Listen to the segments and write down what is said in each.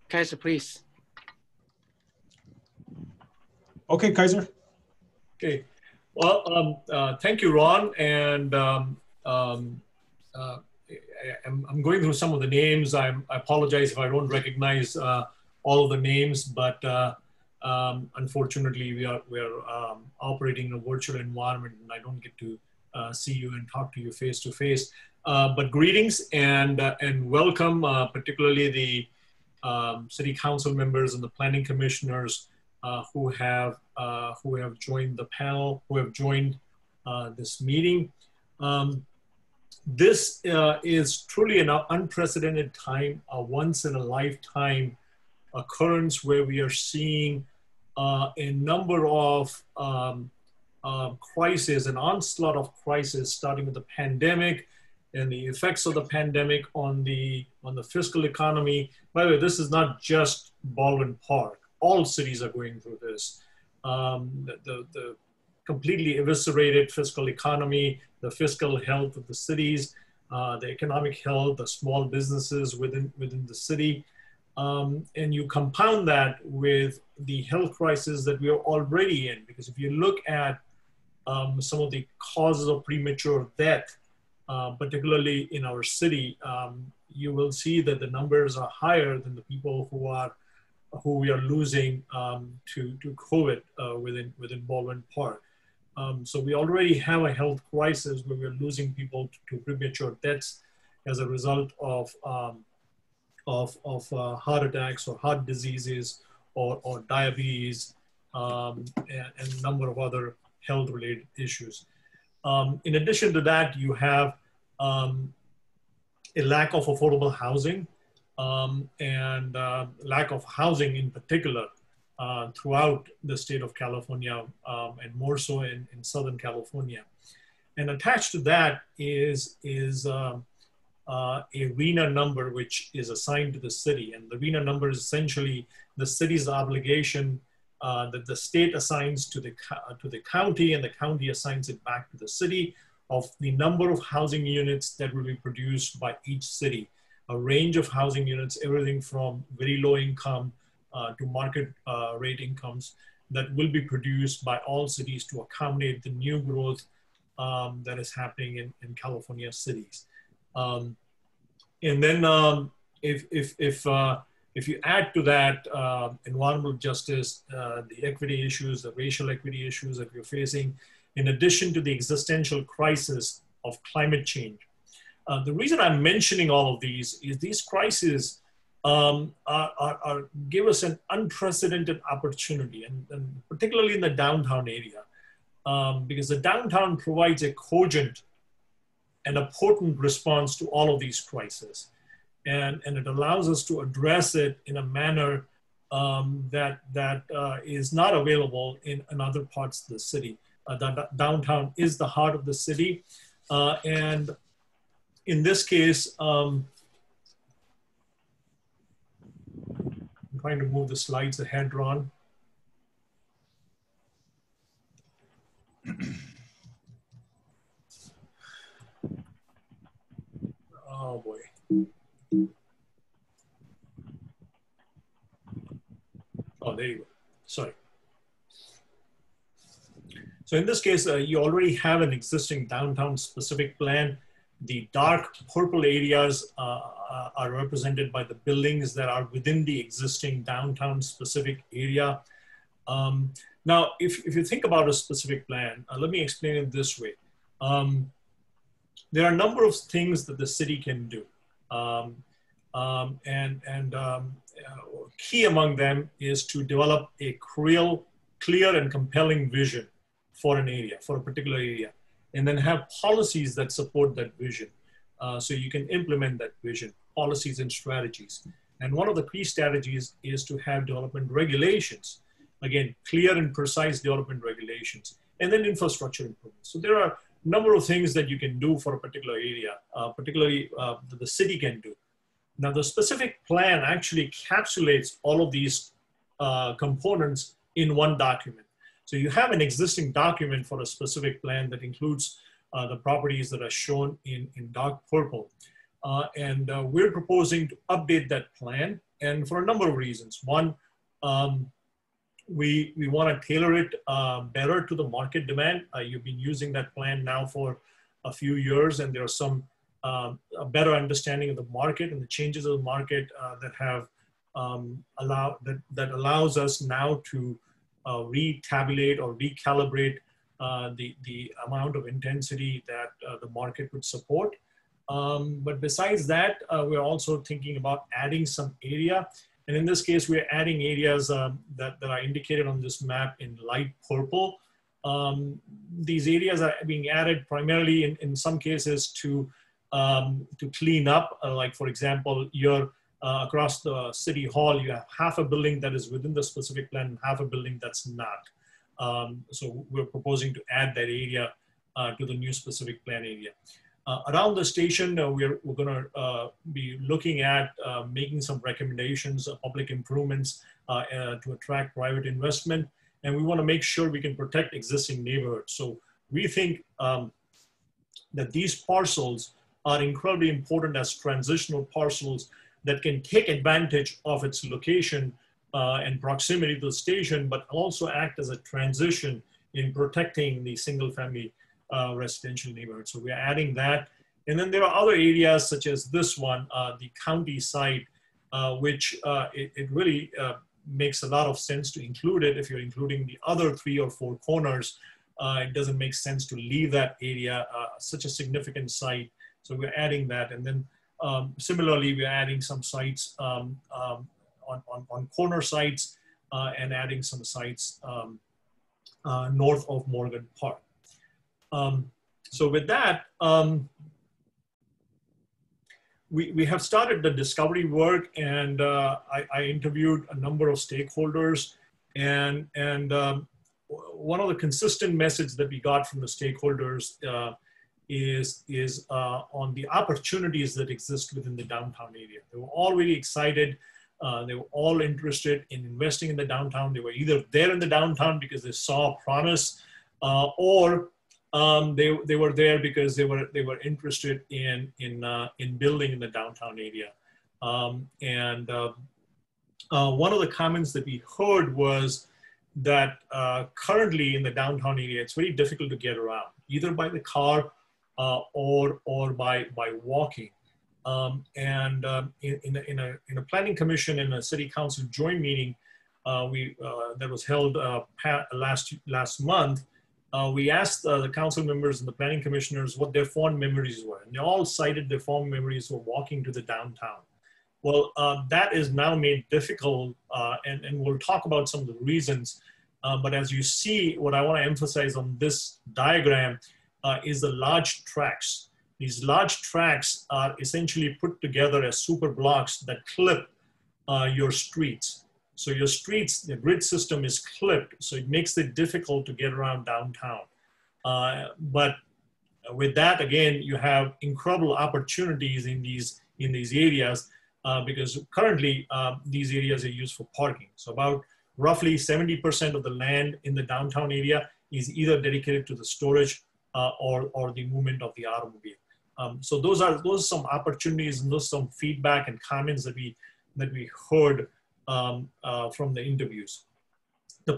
Kaiser, please. Okay, Kaiser. Okay. Well, thank you, Ron. And I'm going through some of the names. I apologize if I don't recognize all of the names, but unfortunately, we are operating in a virtual environment, and I don't get to see you and talk to you face to face. But greetings and welcome, particularly the city council members and the planning commissioners who have joined the panel, who have joined this meeting. This is truly an unprecedented time, a once in a lifetime occurrence where we are seeing a number of crises, an onslaught of crises, starting with the pandemic and the effects of the pandemic on the fiscal economy. By the way, this is not just Baldwin Park. All cities are going through this. The completely eviscerated fiscal economy, the fiscal health of the cities, the economic health, the small businesses within the city. And you compound that with the health crisis that we are already in, because if you look at some of the causes of premature death, particularly in our city, you will see that the numbers are higher than the people who we are losing to COVID within Baldwin Park. So we already have a health crisis where we're losing people to premature deaths as a result of heart attacks or heart diseases or diabetes and a number of other health-related issues. In addition to that, you have a lack of affordable housing and lack of housing in particular throughout the state of California and more so in Southern California. And attached to that is a RHNA number which is assigned to the city. And the RHNA number is essentially the city's obligation that the state assigns to the county, and the county assigns it back to the city, of the number of housing units that will be produced by each city. A range of housing units, everything from very low income to market rate incomes, that will be produced by all cities to accommodate the new growth that is happening in California cities. And then if you add to that environmental justice, the equity issues, the racial equity issues that we're facing, in addition to the existential crisis of climate change. The reason I'm mentioning all of these is these crises give us an unprecedented opportunity, and particularly in the downtown area, because the downtown provides a cogent and a potent response to all of these crises. And it allows us to address it in a manner that is not available in other parts of the city. The downtown is the heart of the city. And in this case, I'm trying to move the slides ahead, Ron. Oh boy. Oh, there you go. Sorry. So in this case, you already have an existing downtown specific plan. The dark purple areas are represented by the buildings that are within the existing downtown specific area. Now, if you think about a specific plan, let me explain it this way. There are a number of things that the city can do. Key among them is to develop a real, clear and compelling vision for an area, for a particular area, and then have policies that support that vision. So you can implement that vision, policies and strategies. And one of the key strategies is to have development regulations. Again, clear and precise development regulations, and then infrastructure improvements. So there are a number of things that you can do for a particular area, particularly that the city can do. Now, the specific plan actually encapsulates all of these components in one document. So you have an existing document for a specific plan that includes the properties that are shown in dark purple. We're proposing to update that plan and for a number of reasons. One, we want to tailor it better to the market demand. You've been using that plan now for a few years, and there's some a better understanding of the market and the changes of the market that have that allows us now to retabulate or recalibrate the amount of intensity that the market would support. But besides that, we're also thinking about adding some area. And in this case, we're adding areas that are indicated on this map in light purple. These areas are being added primarily in some cases to clean up. Like for example, you're across the city hall, you have half a building that is within the specific plan and half a building that's not. So we're proposing to add that area to the new specific plan area. Around the station, we're going to be looking at making some recommendations of public improvements to attract private investment. And we want to make sure we can protect existing neighborhoods. So we think that these parcels are incredibly important as transitional parcels that can take advantage of its location and proximity to the station, but also act as a transition in protecting the single family residential neighborhood. So we're adding that. And then there are other areas such as this one, the county site, which it really makes a lot of sense to include it. If you're including the other 3 or 4 corners, it doesn't make sense to leave that area, such a significant site. So we're adding that. And then similarly, we're adding some sites on corner sites and adding some sites north of Morgan Park. So with that, we have started the discovery work, and I interviewed a number of stakeholders, and one of the consistent messages that we got from the stakeholders is on the opportunities that exist within the downtown area. They were all really excited. They were all interested in investing in the downtown. They were either there in the downtown because they saw promise, or they were there because they were interested in building in the downtown area. One of the comments that we heard was that currently in the downtown area, it's very difficult to get around, either by the car or by walking. In a planning commission and a city council joint meeting that was held last month, we asked the council members and the planning commissioners what their fond memories were. And they all cited their fond memories of walking to the downtown. Well, that is now made difficult, and we'll talk about some of the reasons. But as you see, what I want to emphasize on this diagram is the large tracks. These large tracks are essentially put together as super blocks that clip your streets. So your streets, the grid system is clipped, so it makes it difficult to get around downtown. But with that, again, you have incredible opportunities in these areas because currently these areas are used for parking. So about roughly 70% of the land in the downtown area is either dedicated to the storage or the movement of the automobile. So those are some opportunities, and those are some feedback and comments that we heard from the interviews. The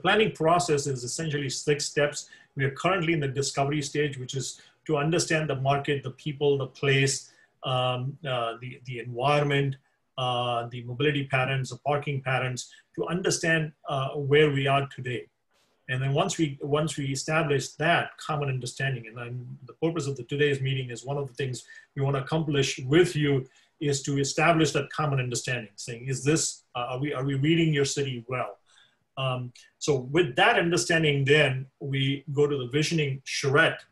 planning process is essentially 6 steps. We are currently in the discovery stage, which is to understand the market, the people, the place, the environment, the mobility patterns, the parking patterns, to understand where we are today. And then once we establish that common understanding, and then the purpose of today's meeting is one of the things we want to accomplish with you is to establish that common understanding, saying, is this, are we reading your city well? So with that understanding, then we go to the visioning charrette,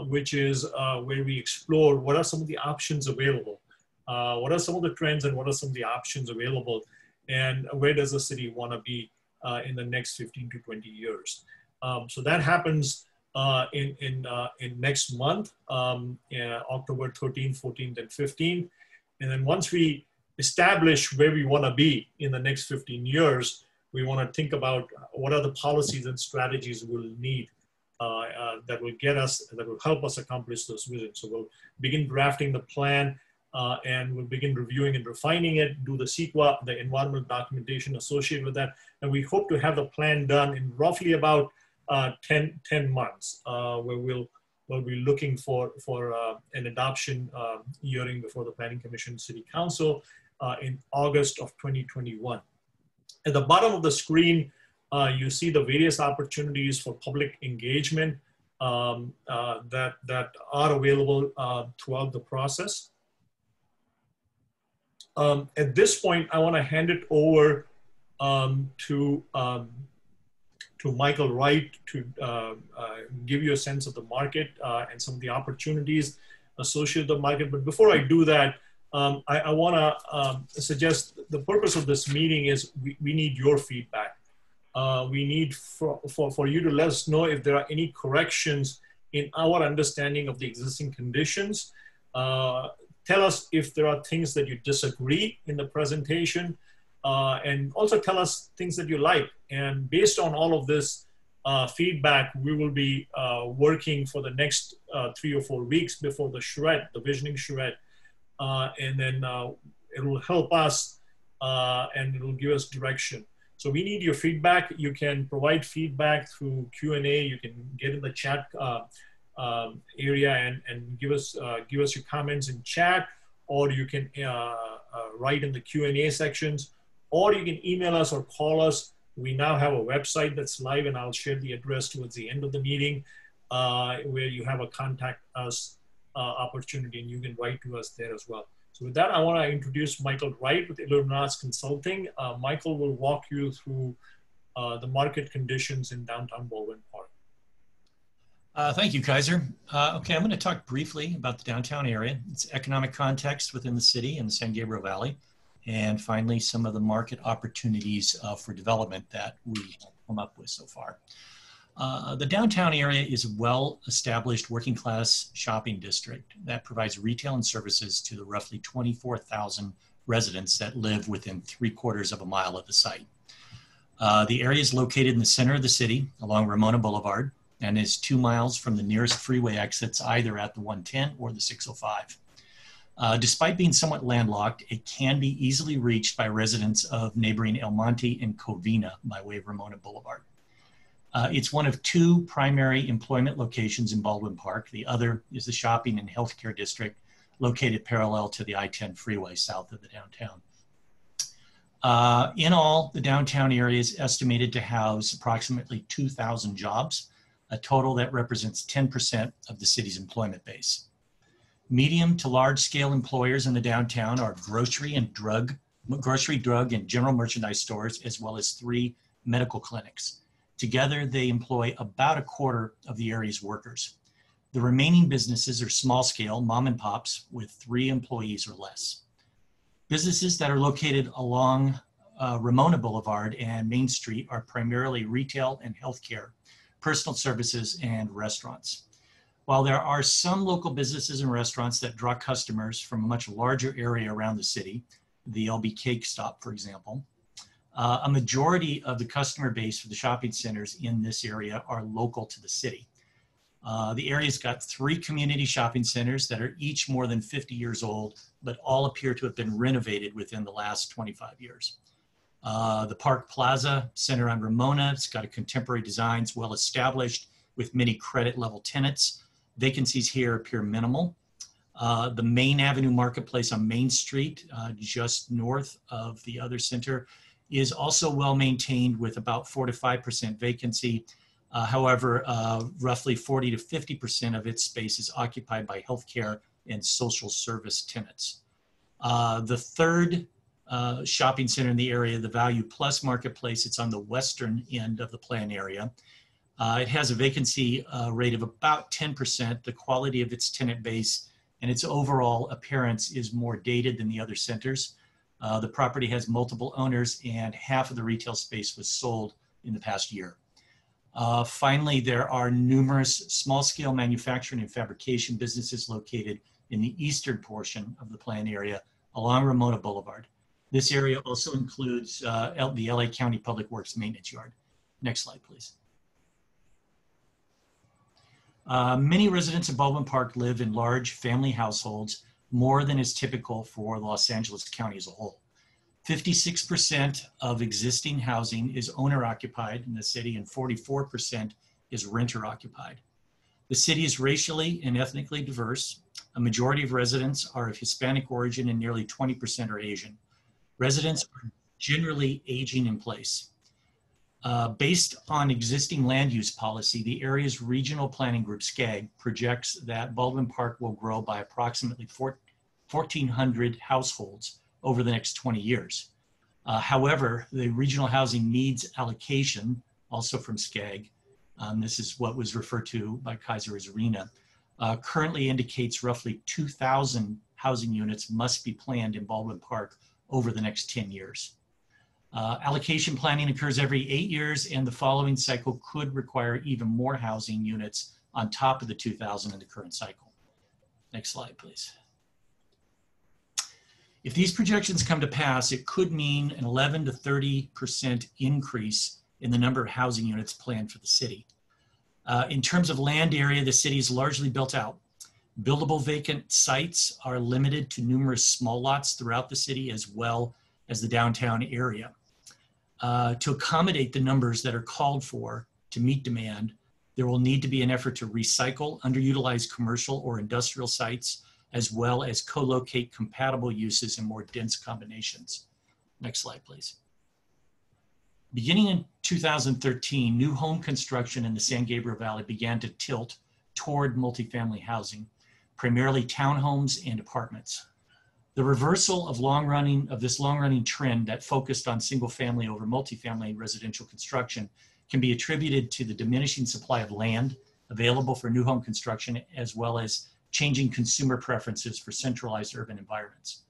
which is where we explore what are some of the options available, what are some of the trends, and what are some of the options available, and where does the city want to be in the next 15 to 20 years. So that happens in next month, October 13th, 14th, and 15th. And then once we establish where we want to be in the next 15 years, we want to think about what are the policies and strategies we'll need that will get us, that will help us accomplish those visions. So we'll begin drafting the plan and we'll begin reviewing and refining it, do the CEQA, the environmental documentation associated with that. And we hope to have the plan done in roughly about 10 months, where we'll be looking for an adoption hearing before the Planning Commission City Council in August of 2021. At the bottom of the screen, you see the various opportunities for public engagement that are available throughout the process. At this point, I want to hand it over to Michael Wright to give you a sense of the market and some of the opportunities associated with the market. But before I do that, I want to suggest the purpose of this meeting is we need your feedback. We need for you to let us know if there are any corrections in our understanding of the existing conditions. Tell us if there are things that you disagree in the presentation, and also tell us things that you like. And based on all of this feedback, we will be working for the next 3 or 4 weeks before the shred, the visioning shred. And then it will help us and it will give us direction. So we need your feedback. You can provide feedback through Q&A. You can get in the chat area and give us your comments in chat, or you can write in the Q&A sections, or you can email us or call us. We now have a website that's live, and I'll share the address towards the end of the meeting, where you have a contact us opportunity, and you can write to us there as well. So with that, I want to introduce Michael Wright with Illuminati Consulting. Michael will walk you through the market conditions in downtown Baldwin Park. Thank you, Kaiser. Okay, I'm going to talk briefly about the downtown area, its economic context within the city and the San Gabriel Valley, and finally, some of the market opportunities for development that we have come up with so far. The downtown area is a well-established working-class shopping district that provides retail and services to the roughly 24,000 residents that live within 3/4 of a mile of the site. The area is located in the center of the city along Ramona Boulevard and is 2 miles from the nearest freeway exits, either at the 110 or the 605. Despite being somewhat landlocked, it can be easily reached by residents of neighboring El Monte and Covina by way of Ramona Boulevard. It's one of 2 primary employment locations in Baldwin Park. The other is the shopping and healthcare district located parallel to the I-10 freeway south of the downtown. In all, the downtown area is estimated to house approximately 2,000 jobs, a total that represents 10% of the city's employment base. Medium to large scale employers in the downtown are grocery, drug, and general merchandise stores, as well as 3 medical clinics. Together, they employ about 1/4 of the area's workers. The remaining businesses are small scale mom and pops with 3 employees or less. Businesses that are located along Ramona Boulevard and Main Street are primarily retail and healthcare, personal services, and restaurants. While there are some local businesses and restaurants that draw customers from a much larger area around the city, the LB Cake Stop, for example, a majority of the customer base for the shopping centers in this area are local to the city. The area's got 3 community shopping centers that are each more than 50 years old, but all appear to have been renovated within the last 25 years. The Park Plaza Center on Ramona, it's got a contemporary design, it's well established with many credit level tenants. Vacancies here appear minimal. The Main Avenue Marketplace on Main Street, just north of the other center, is also well maintained with about 4 to 5% vacancy. However, roughly 40 to 50% of its space is occupied by healthcare and social service tenants. The third shopping center in the area, the Value Plus Marketplace, it's on the western end of the plan area. It has a vacancy rate of about 10%. The quality of its tenant base and its overall appearance is more dated than the other centers. The property has multiple owners and half of the retail space was sold in the past year. Finally, there are numerous small-scale manufacturing and fabrication businesses located in the eastern portion of the plan area along Ramona Boulevard. This area also includes the LA County Public Works Maintenance Yard. Next slide, please. Many residents of Baldwin Park live in large family households more than is typical for Los Angeles County as a whole. 56% of existing housing is owner occupied in the city and 44% is renter occupied. The city is racially and ethnically diverse. A majority of residents are of Hispanic origin and nearly 20% are Asian. Residents are generally aging in place. Based on existing land use policy, the area's regional planning group, SCAG, projects that Baldwin Park will grow by approximately 1,400 households over the next 20 years. However, the regional housing needs allocation, also from SCAG, this is what was referred to by Kaiser as RENA, currently indicates roughly 2,000 housing units must be planned in Baldwin Park over the next 10 years. Allocation planning occurs every 8 years, and the following cycle could require even more housing units on top of the 2,000 in the current cycle. Next slide, please. If these projections come to pass, it could mean an 11 to 30% increase in the number of housing units planned for the city. In terms of land area, the city is largely built out. Buildable vacant sites are limited to numerous small lots throughout the city as well as the downtown area. To accommodate the numbers that are called for to meet demand, there will need to be an effort to recycle underutilized commercial or industrial sites, as well as co-locate compatible uses in more dense combinations. Next slide, please. Beginning in 2013, new home construction in the San Gabriel Valley began to tilt toward multifamily housing, primarily townhomes and apartments. The reversal of this long-running trend that focused on single-family over multifamily residential construction can be attributed to the diminishing supply of land available for new home construction, as well as changing consumer preferences for centralized urban environments.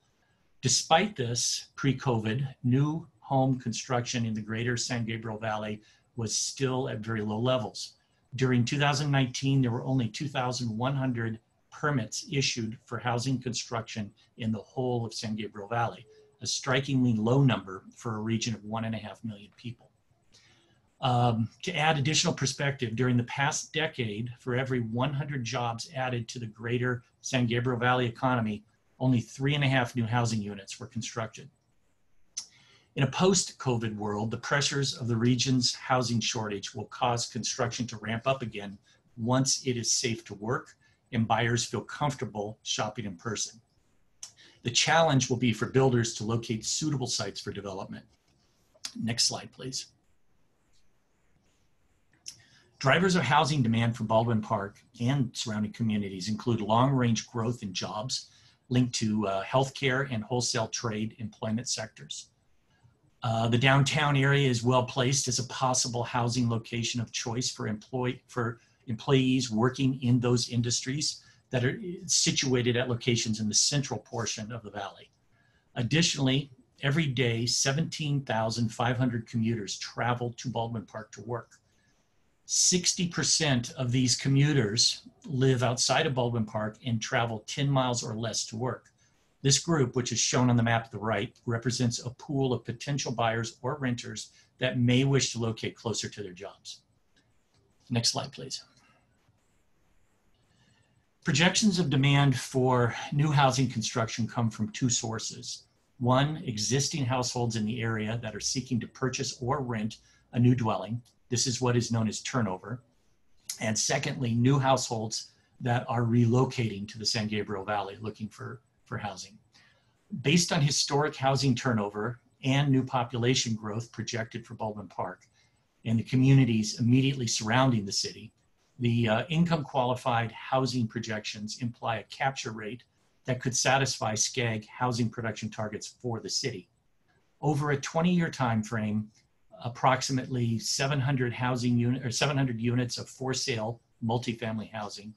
Despite this, pre-COVID, new home construction in the greater San Gabriel Valley was still at very low levels. During 2019, there were only 2,100 permits issued for housing construction in the whole of San Gabriel Valley, a strikingly low number for a region of 1.5 million people. To add additional perspective, during the past decade, for every 100 jobs added to the greater San Gabriel Valley economy, only 3.5 new housing units were constructed. In a post-COVID world, the pressures of the region's housing shortage will cause construction to ramp up again once it is safe to work and buyers feel comfortable shopping in person. The challenge will be for builders to locate suitable sites for development. Next slide, please. Drivers of housing demand for Baldwin Park and surrounding communities include long-range growth in jobs linked to healthcare and wholesale trade employment sectors. The downtown area is well placed as a possible housing location of choice for employees working in those industries that are situated at locations in the central portion of the valley. Additionally, every day, 17,500 commuters travel to Baldwin Park to work. 60% of these commuters live outside of Baldwin Park and travel 10 miles or less to work. This group, which is shown on the map to the right, represents a pool of potential buyers or renters that may wish to locate closer to their jobs. Next slide, please. Projections of demand for new housing construction come from two sources. One, existing households in the area that are seeking to purchase or rent a new dwelling. This is what is known as turnover. And secondly, new households that are relocating to the San Gabriel Valley looking for housing. Based on historic housing turnover and new population growth projected for Baldwin Park and the communities immediately surrounding the city, the income qualified housing projections imply a capture rate that could satisfy SCAG housing production targets for the city. Over a 20-year time frame, approximately 700 units of for sale multifamily housing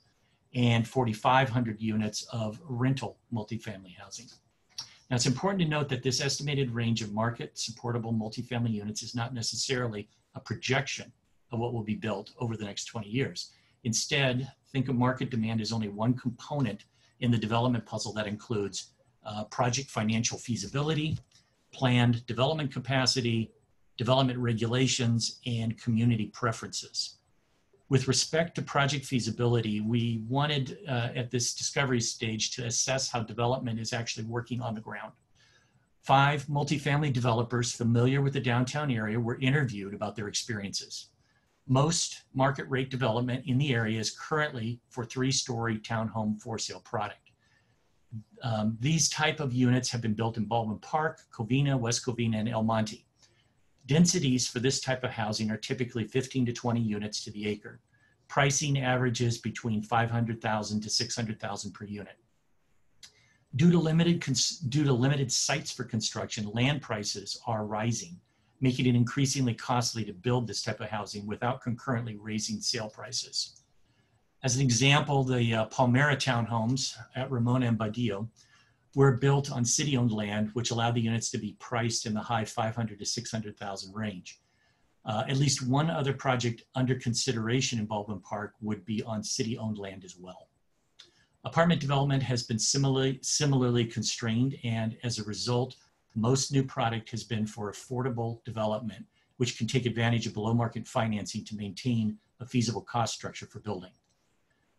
and 4,500 units of rental multifamily housing. Now, it's important to note that this estimated range of market supportable multifamily units is not necessarily a projection of what will be built over the next 20 years. Instead, think of market demand as only one component in the development puzzle that includes project financial feasibility, planned development capacity, development regulations, and community preferences. With respect to project feasibility, we wanted at this discovery stage to assess how development is actually working on the ground. 5 multifamily developers familiar with the downtown area were interviewed about their experiences. Most market rate development in the area is currently for 3-story townhome for sale product. These type of units have been built in Baldwin Park, Covina, West Covina, and El Monte. Densities for this type of housing are typically 15 to 20 units to the acre. Pricing averages between $500,000 to $600,000 per unit. Due to limited sites for construction, land prices are rising, making it increasingly costly to build this type of housing without concurrently raising sale prices. As an example, the Palmera townhomes at Ramona and Badillo were built on city-owned land, which allowed the units to be priced in the high $500,000 to $600,000 range. At least one other project under consideration in Baldwin Park would be on city-owned land as well. Apartment development has been similarly constrained, and as a result, most new product has been for affordable development, which can take advantage of below-market financing to maintain a feasible cost structure for building.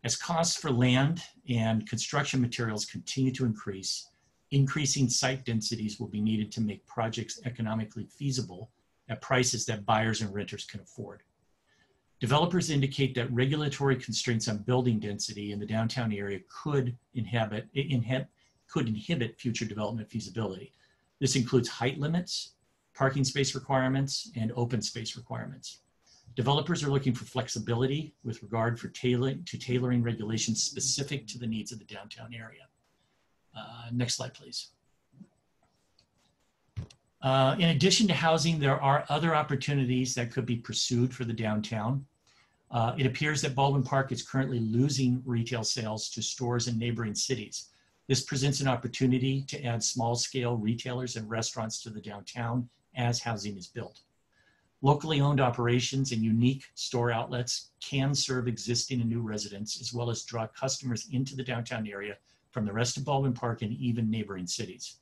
As costs for land and construction materials continue to increase, increasing site densities will be needed to make projects economically feasible at prices that buyers and renters can afford. Developers indicate that regulatory constraints on building density in the downtown area could inhibit future development feasibility. This includes height limits, parking space requirements, and open space requirements. Developers are looking for flexibility with regard to tailoring regulations specific to the needs of the downtown area. Next slide, please. In addition to housing, there are other opportunities that could be pursued for the downtown. It appears that Baldwin Park is currently losing retail sales to stores in neighboring cities. This presents an opportunity to add small-scale retailers and restaurants to the downtown as housing is built. Locally owned operations and unique store outlets can serve existing and new residents, as well as draw customers into the downtown area from the rest of Baldwin Park and even neighboring cities.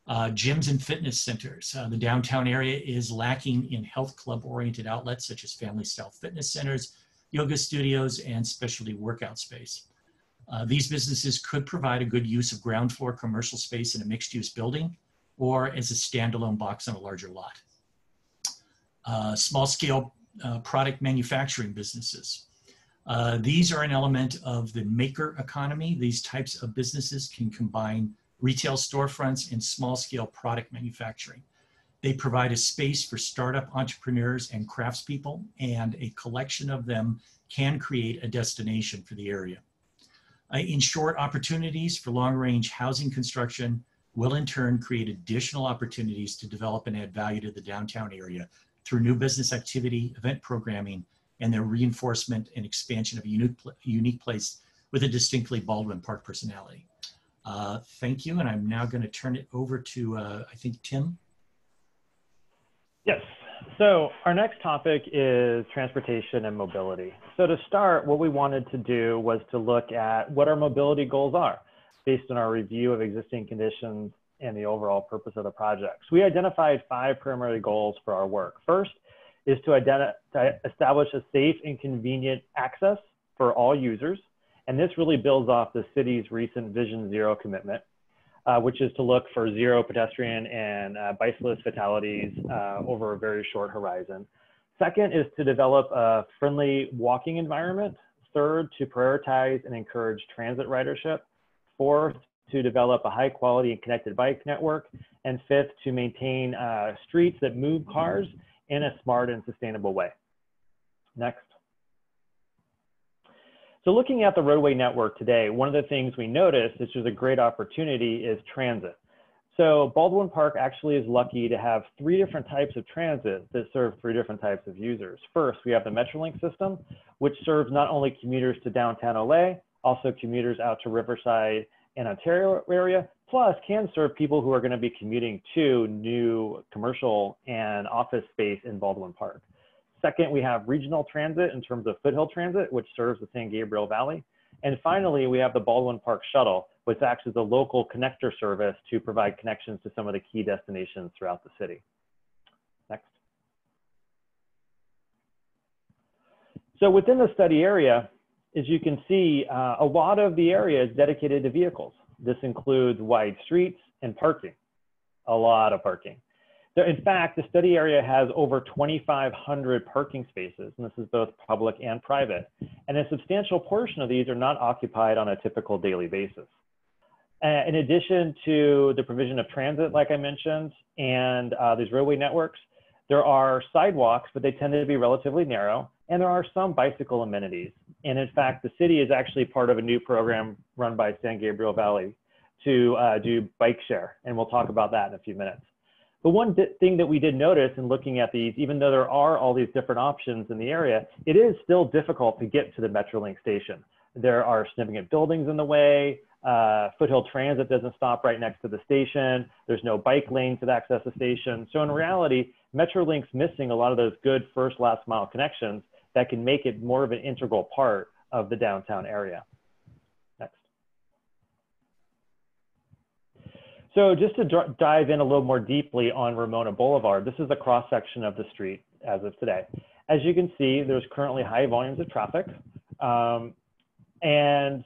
Gyms and fitness centers. The downtown area is lacking in health club-oriented outlets such as family-style fitness centers, yoga studios, and specialty workout space. These businesses could provide a good use of ground floor commercial space in a mixed-use building or as a standalone box on a larger lot. Small-scale product manufacturing businesses. These are an element of the maker economy. These types of businesses can combine retail storefronts and small-scale product manufacturing. They provide a space for startup entrepreneurs and craftspeople, and a collection of them can create a destination for the area. In short, opportunities for long-range housing construction will in turn create additional opportunities to develop and add value to the downtown area through new business activity, event programming, and the reinforcement and expansion of a unique place with a distinctly Baldwin Park personality. Thank you, and I'm now going to turn it over to, I think, Tim. Yes, so our next topic is transportation and mobility. So to start, what we wanted to do was to look at what our mobility goals are based on our review of existing conditions and the overall purpose of the project. So we identified 5 primary goals for our work. First is to establish a safe and convenient access for all users. And this really builds off the city's recent Vision Zero commitment, which is to look for 0 pedestrian and bicyclist fatalities over a very short horizon. Second is to develop a friendly walking environment. Third, to prioritize and encourage transit ridership. Fourth, to develop a high quality and connected bike network. And fifth, to maintain streets that move cars in a smart and sustainable way. Next. So looking at the roadway network today, one of the things we noticed, which is a great opportunity, is transit. So Baldwin Park actually is lucky to have 3 different types of transit that serve 3 different types of users. First, we have the Metrolink system, which serves not only commuters to downtown LA, also commuters out to Riverside and Ontario area, plus can serve people who are going to be commuting to new commercial and office space in Baldwin Park. Second, we have regional transit in terms of Foothill Transit, which serves the San Gabriel Valley. And finally, we have the Baldwin Park Shuttle, which acts as a local connector service to provide connections to some of the key destinations throughout the city. Next. So within the study area, as you can see, a lot of the area is dedicated to vehicles. This includes wide streets and parking, a lot of parking. So in fact, the study area has over 2,500 parking spaces, and this is both public and private. And a substantial portion of these are not occupied on a typical daily basis. In addition to the provision of transit, like I mentioned, and these roadway networks, there are sidewalks, but they tend to be relatively narrow, and there are some bicycle amenities. And in fact, the city is actually part of a new program run by San Gabriel Valley to do bike share, and we'll talk about that in a few minutes. But one thing that we did notice in looking at these, even though there are all these different options in the area, it is still difficult to get to the Metrolink station. There are significant buildings in the way. Foothill Transit doesn't stop right next to the station. There's no bike lanes that access the station. So in reality, Metrolink's missing a lot of those good first last mile connections that can make it more of an integral part of the downtown area. Next. So just to dive in a little more deeply on Ramona Boulevard, this is a cross section of the street as of today. As you can see, there's currently high volumes of traffic. And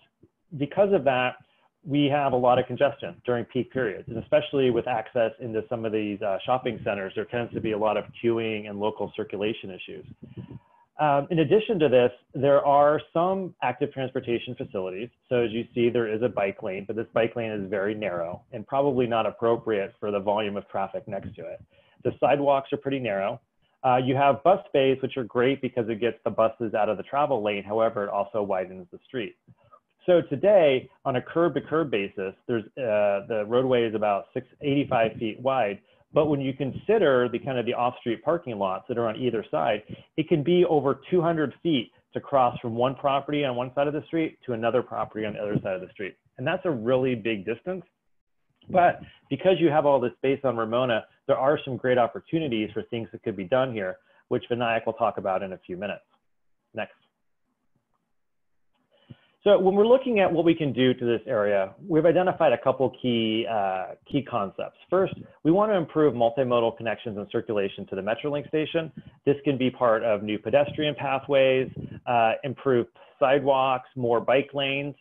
because of that, we have a lot of congestion during peak periods, and especially with access into some of these shopping centers, there tends to be a lot of queuing and local circulation issues. In addition to this, there are some active transportation facilities. So as you see, there is a bike lane, but this bike lane is very narrow and probably not appropriate for the volume of traffic next to it. The sidewalks are pretty narrow. You have bus bays, which are great because it gets the buses out of the travel lane. However, it also widens the street. So today, on a curb-to-curb basis, there's, the roadway is about 85 feet wide. But when you consider the kind of the off-street parking lots that are on either side, it can be over 200 feet to cross from one property on one side of the street to another property on the other side of the street. And that's a really big distance. But because you have all this space on Ramona, there are some great opportunities for things that could be done here, which Vinayak will talk about in a few minutes. Next. So when we're looking at what we can do to this area, we've identified a couple key concepts. First, we want to improve multimodal connections and circulation to the Metrolink station. This can be part of new pedestrian pathways, improved sidewalks, more bike lanes.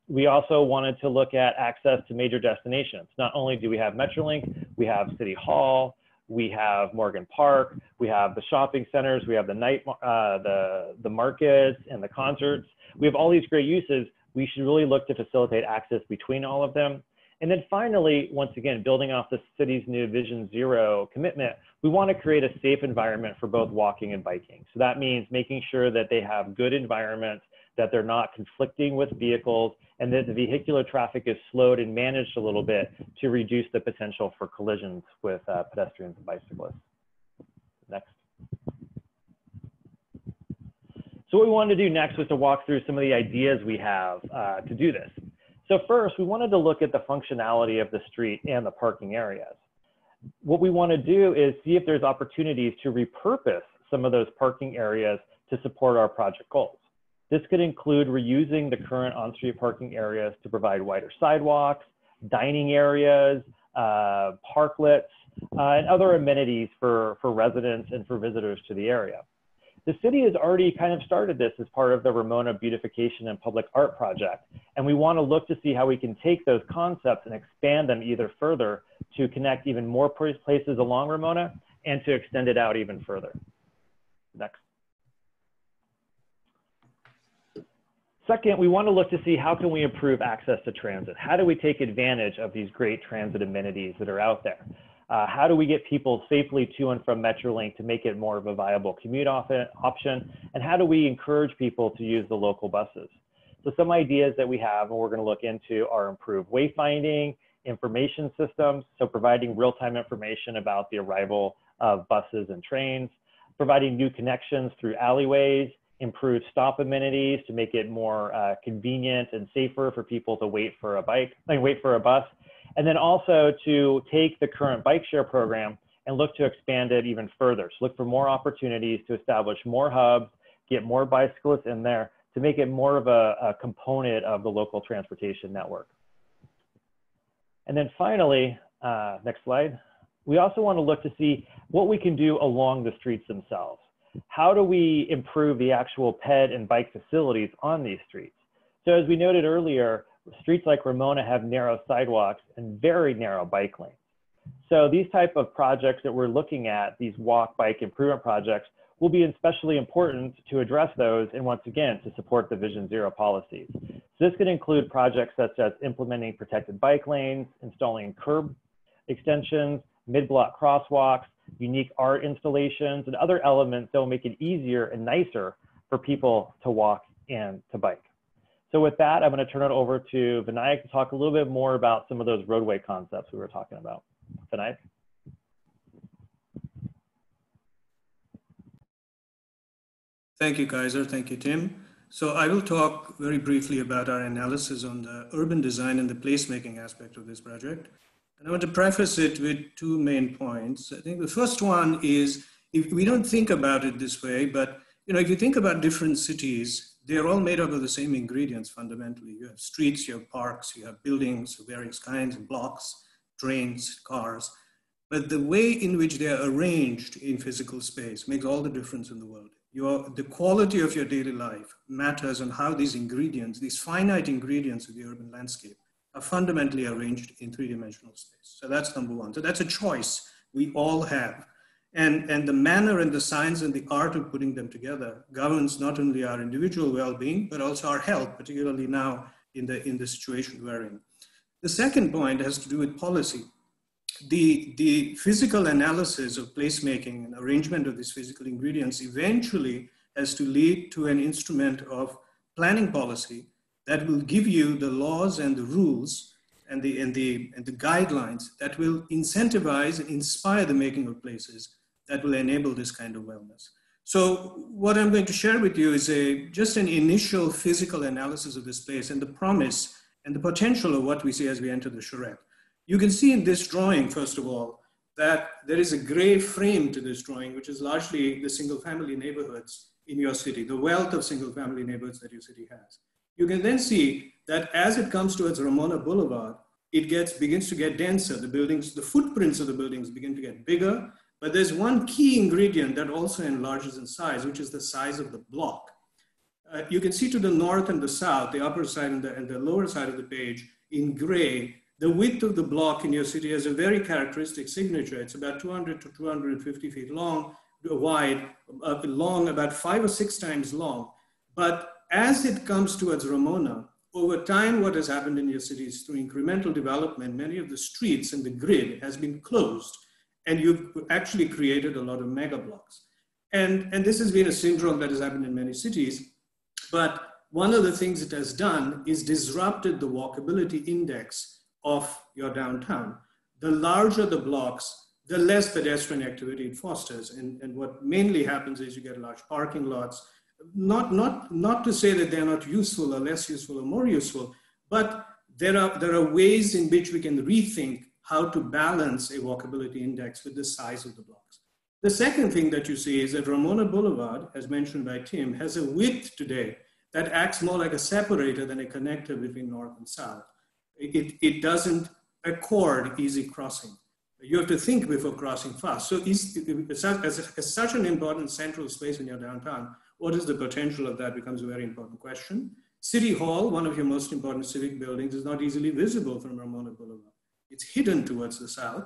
We also wanted to look at access to major destinations. Not only do we have Metrolink, we have City Hall, we have Morgan Park, we have the shopping centers, we have the the markets and the concerts. We have all these great uses. We should really look to facilitate access between all of them. And then finally, once again, building off the city's new Vision Zero commitment, we want to create a safe environment for both walking and biking. So that means making sure that they have good environments, that they're not conflicting with vehicles, and that the vehicular traffic is slowed and managed a little bit to reduce the potential for collisions with pedestrians and bicyclists. Next. So what we wanted to do next was to walk through some of the ideas we have to do this. So first, we wanted to look at the functionality of the street and the parking areas. What we want to do is see if there's opportunities to repurpose some of those parking areas to support our project goals. This could include reusing the current on-street parking areas to provide wider sidewalks, dining areas, parklets, and other amenities for residents and for visitors to the area. The city has already kind of started this as part of the Ramona Beautification and Public Art Project, and we want to look to see how we can take those concepts and expand them either further to connect even more places along Ramona and to extend it out even further. Next. Second, we want to look to see how can we improve access to transit? How do we take advantage of these great transit amenities that are out there? How do we get people safely to and from Metrolink to make it more of a viable commute option? And how do we encourage people to use the local buses? So some ideas that we have and we're going to look into are improved wayfinding, information systems, so providing real-time information about the arrival of buses and trains, providing new connections through alleyways, improve stop amenities to make it more convenient and safer for people to wait for a bus, and then also to take the current bike share program and look to expand it even further. So look for more opportunities to establish more hubs, get more bicyclists in there to make it more of a component of the local transportation network. And then finally, next slide, we also want to look to see what we can do along the streets themselves. how do we improve the actual ped and bike facilities on these streets? So as we noted earlier, streets like Ramona have narrow sidewalks and very narrow bike lanes. So these type of projects that we're looking at, these walk bike improvement projects, will be especially important to address those and once again to support the Vision Zero policies. So this could include projects such as implementing protected bike lanes, installing curb extensions, mid-block crosswalks, unique art installations, and other elements that will make it easier and nicer for people to walk and to bike. So with that, I'm going to turn it over to Vinayak to talk a little bit more about some of those roadway concepts we were talking about. Vinayak? Thank you, Kaiser. Thank you, Tim. So I will talk very briefly about our analysis on the urban design and the placemaking aspect of this project. And I want to preface it with two main points. I think the first one is, if we don't think about it this way, but if you think about different cities, they're all made up of the same ingredients fundamentally. You have streets, you have parks, you have buildings of various kinds, blocks, trains, cars. But the way in which they are arranged in physical space makes all the difference in the world. The quality of your daily life matters on how these ingredients, these finite ingredients of the urban landscape, are fundamentally arranged in three-dimensional space. So that's number one. So that's a choice we all have. And the manner and the science and the art of putting them together governs not only our individual well-being, but also our health, particularly now in the situation we're in. The second point has to do with policy. The physical analysis of placemaking and arrangement of these physical ingredients eventually has to lead to an instrument of planning policy that will give you the laws and the rules and the guidelines that will incentivize and inspire the making of places that will enable this kind of wellness. So what I'm going to share with you is just an initial physical analysis of this place and the promise and the potential of what we see as we enter the charrette. You can see in this drawing, first of all, that there is a gray frame to this drawing, which is largely the single-family neighborhoods in your city, the wealth of single-family neighborhoods that your city has. You can then see that as it comes towards Ramona Boulevard, it begins to get denser. The buildings, the footprints of the buildings begin to get bigger, but there's one key ingredient that also enlarges in size, which is the size of the block. You can see to the north and the south, the upper side and the lower side of the page in gray, the width of the block in your city has a very characteristic signature. It's about 200 to 250 feet long, wide, long, about 5 or 6 times long. But as it comes towards Ramona, over time, what has happened in your cities through incremental development, many of the streets and the grid has been closed, and you've actually created a lot of mega blocks. And this has been a syndrome that has happened in many cities. But one of the things it has done is disrupted the walkability index of your downtown. The larger the blocks, the less pedestrian activity it fosters. And what mainly happens is you get large parking lots. Not to say that they're not useful or less useful or more useful, but there are ways in which we can rethink how to balance a walkability index with the size of the blocks. The second thing that you see is that Ramona Boulevard, as mentioned by Tim, has a width today that acts more like a separator than a connector between north and south. It doesn't accord easy crossing. You have to think before crossing fast. So as such an important central space in your downtown, what is the potential of that becomes a very important question. City Hall, one of your most important civic buildings, is not easily visible from Ramona Boulevard. It's hidden towards the south,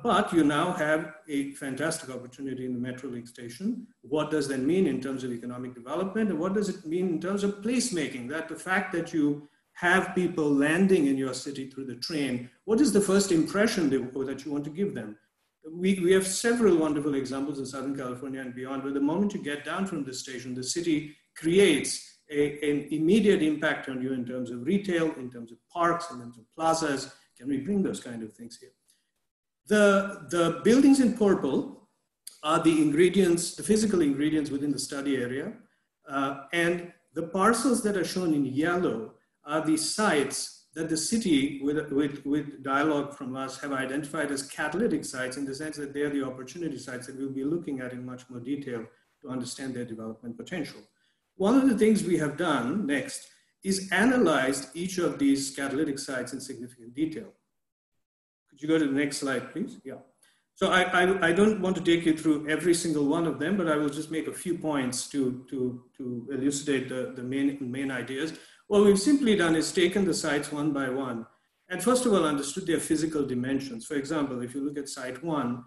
but you now have a fantastic opportunity in the Metrolink station. What does that mean in terms of economic development? And what does it mean in terms of placemaking? That the fact that you have people landing in your city through the train, what is the first impression that you want to give them? We have several wonderful examples in Southern California and beyond, where the moment you get down from the station, the city creates an immediate impact on you in terms of retail, in terms of parks, in terms of plazas. Can we bring those kind of things here? The buildings in purple are the ingredients, the physical ingredients within the study area. And the parcels that are shown in yellow are the sites that the city, with dialogue from us, have identified as catalytic sites, in the sense that they're the opportunity sites that we'll be looking at in much more detail to understand their development potential. One of the things we have done next is analyzed each of these catalytic sites in significant detail. Could you go to the next slide, please? Yeah. So I don't want to take you through every single one of them, but I will just make a few points to elucidate the main ideas. What we've simply done is taken the sites one by one, and first of all, understood their physical dimensions. For example, if you look at site 1,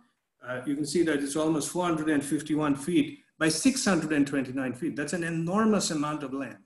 you can see that it's almost 451 feet by 629 feet. That's an enormous amount of land.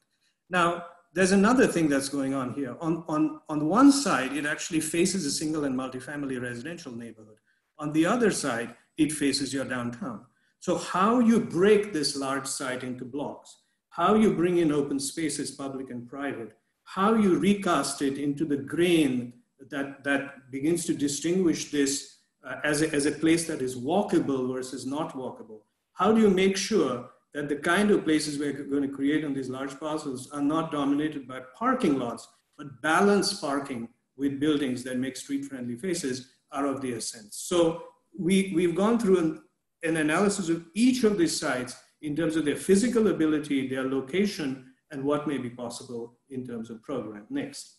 Now, there's another thing that's going on here. On one side, it actually faces a single and multifamily residential neighborhood. On the other side, it faces your downtown. So how you break this large site into blocks, how you bring in open spaces, public and private, how you recast it into the grain that begins to distinguish this as a place that is walkable versus not walkable. How do you make sure that the kind of places we're going to create on these large parcels are not dominated by parking lots, but balanced parking with buildings that make street-friendly faces are of the essence. So we've gone through an analysis of each of these sites in terms of their physical ability, their location, and what may be possible in terms of program. Next.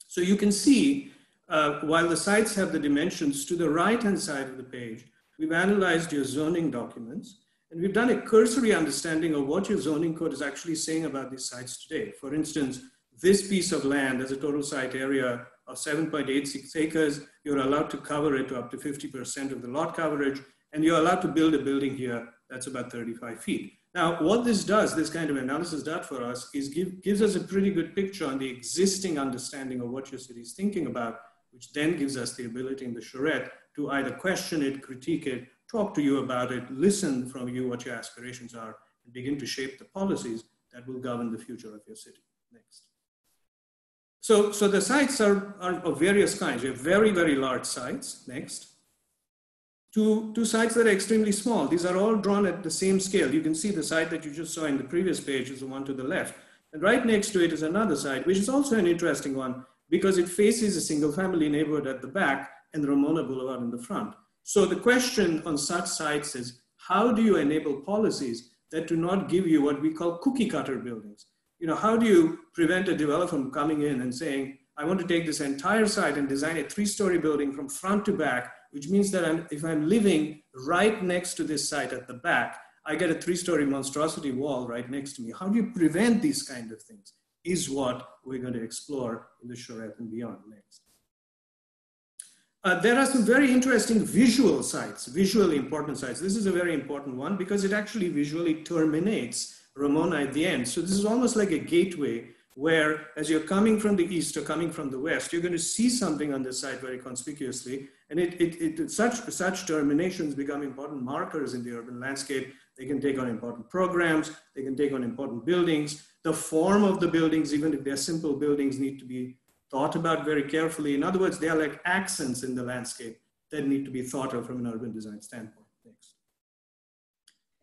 So you can see, while the sites have the dimensions, to the right-hand side of the page, we've analyzed your zoning documents, and we've done a cursory understanding of what your zoning code is actually saying about these sites today. For instance, this piece of land has a total site area of 7.86 acres. You're allowed to cover it to up to 50% of the lot coverage, and you're allowed to build a building here that's about 35 feet. Now, what this does, this kind of analysis does for us, is gives us a pretty good picture on the existing understanding of what your city is thinking about, which then gives us the ability in the charrette to either question it, critique it, talk to you about it, listen from you what your aspirations are, and begin to shape the policies that will govern the future of your city. Next. So the sites are of various kinds. You have very, very large sites. Next. Two sites that are extremely small. These are all drawn at the same scale. You can see the site that you just saw in the previous page is the one to the left. And right next to it is another site, which is also an interesting one because it faces a single family neighborhood at the back and Ramona Boulevard in the front. So the question on such sites is, how do you enable policies that do not give you what we call cookie cutter buildings? You know, how do you prevent a developer from coming in and saying, I want to take this entire site and design a 3-story building from front to back, which means that if I'm living right next to this site at the back, I get a 3-story monstrosity wall right next to me. How do you prevent these kind of things is what we're going to explore in the charrette and beyond next. There are some very interesting visual sites, visually important sites. This is a very important one because it actually visually terminates Ramona at the end. So this is almost like a gateway where as you're coming from the east or coming from the west, you're going to see something on this site very conspicuously. And such terminations become important markers in the urban landscape. They can take on important programs. They can take on important buildings. The form of the buildings, even if they're simple buildings, need to be thought about very carefully. In other words, they are like accents in the landscape that need to be thought of from an urban design standpoint. Next.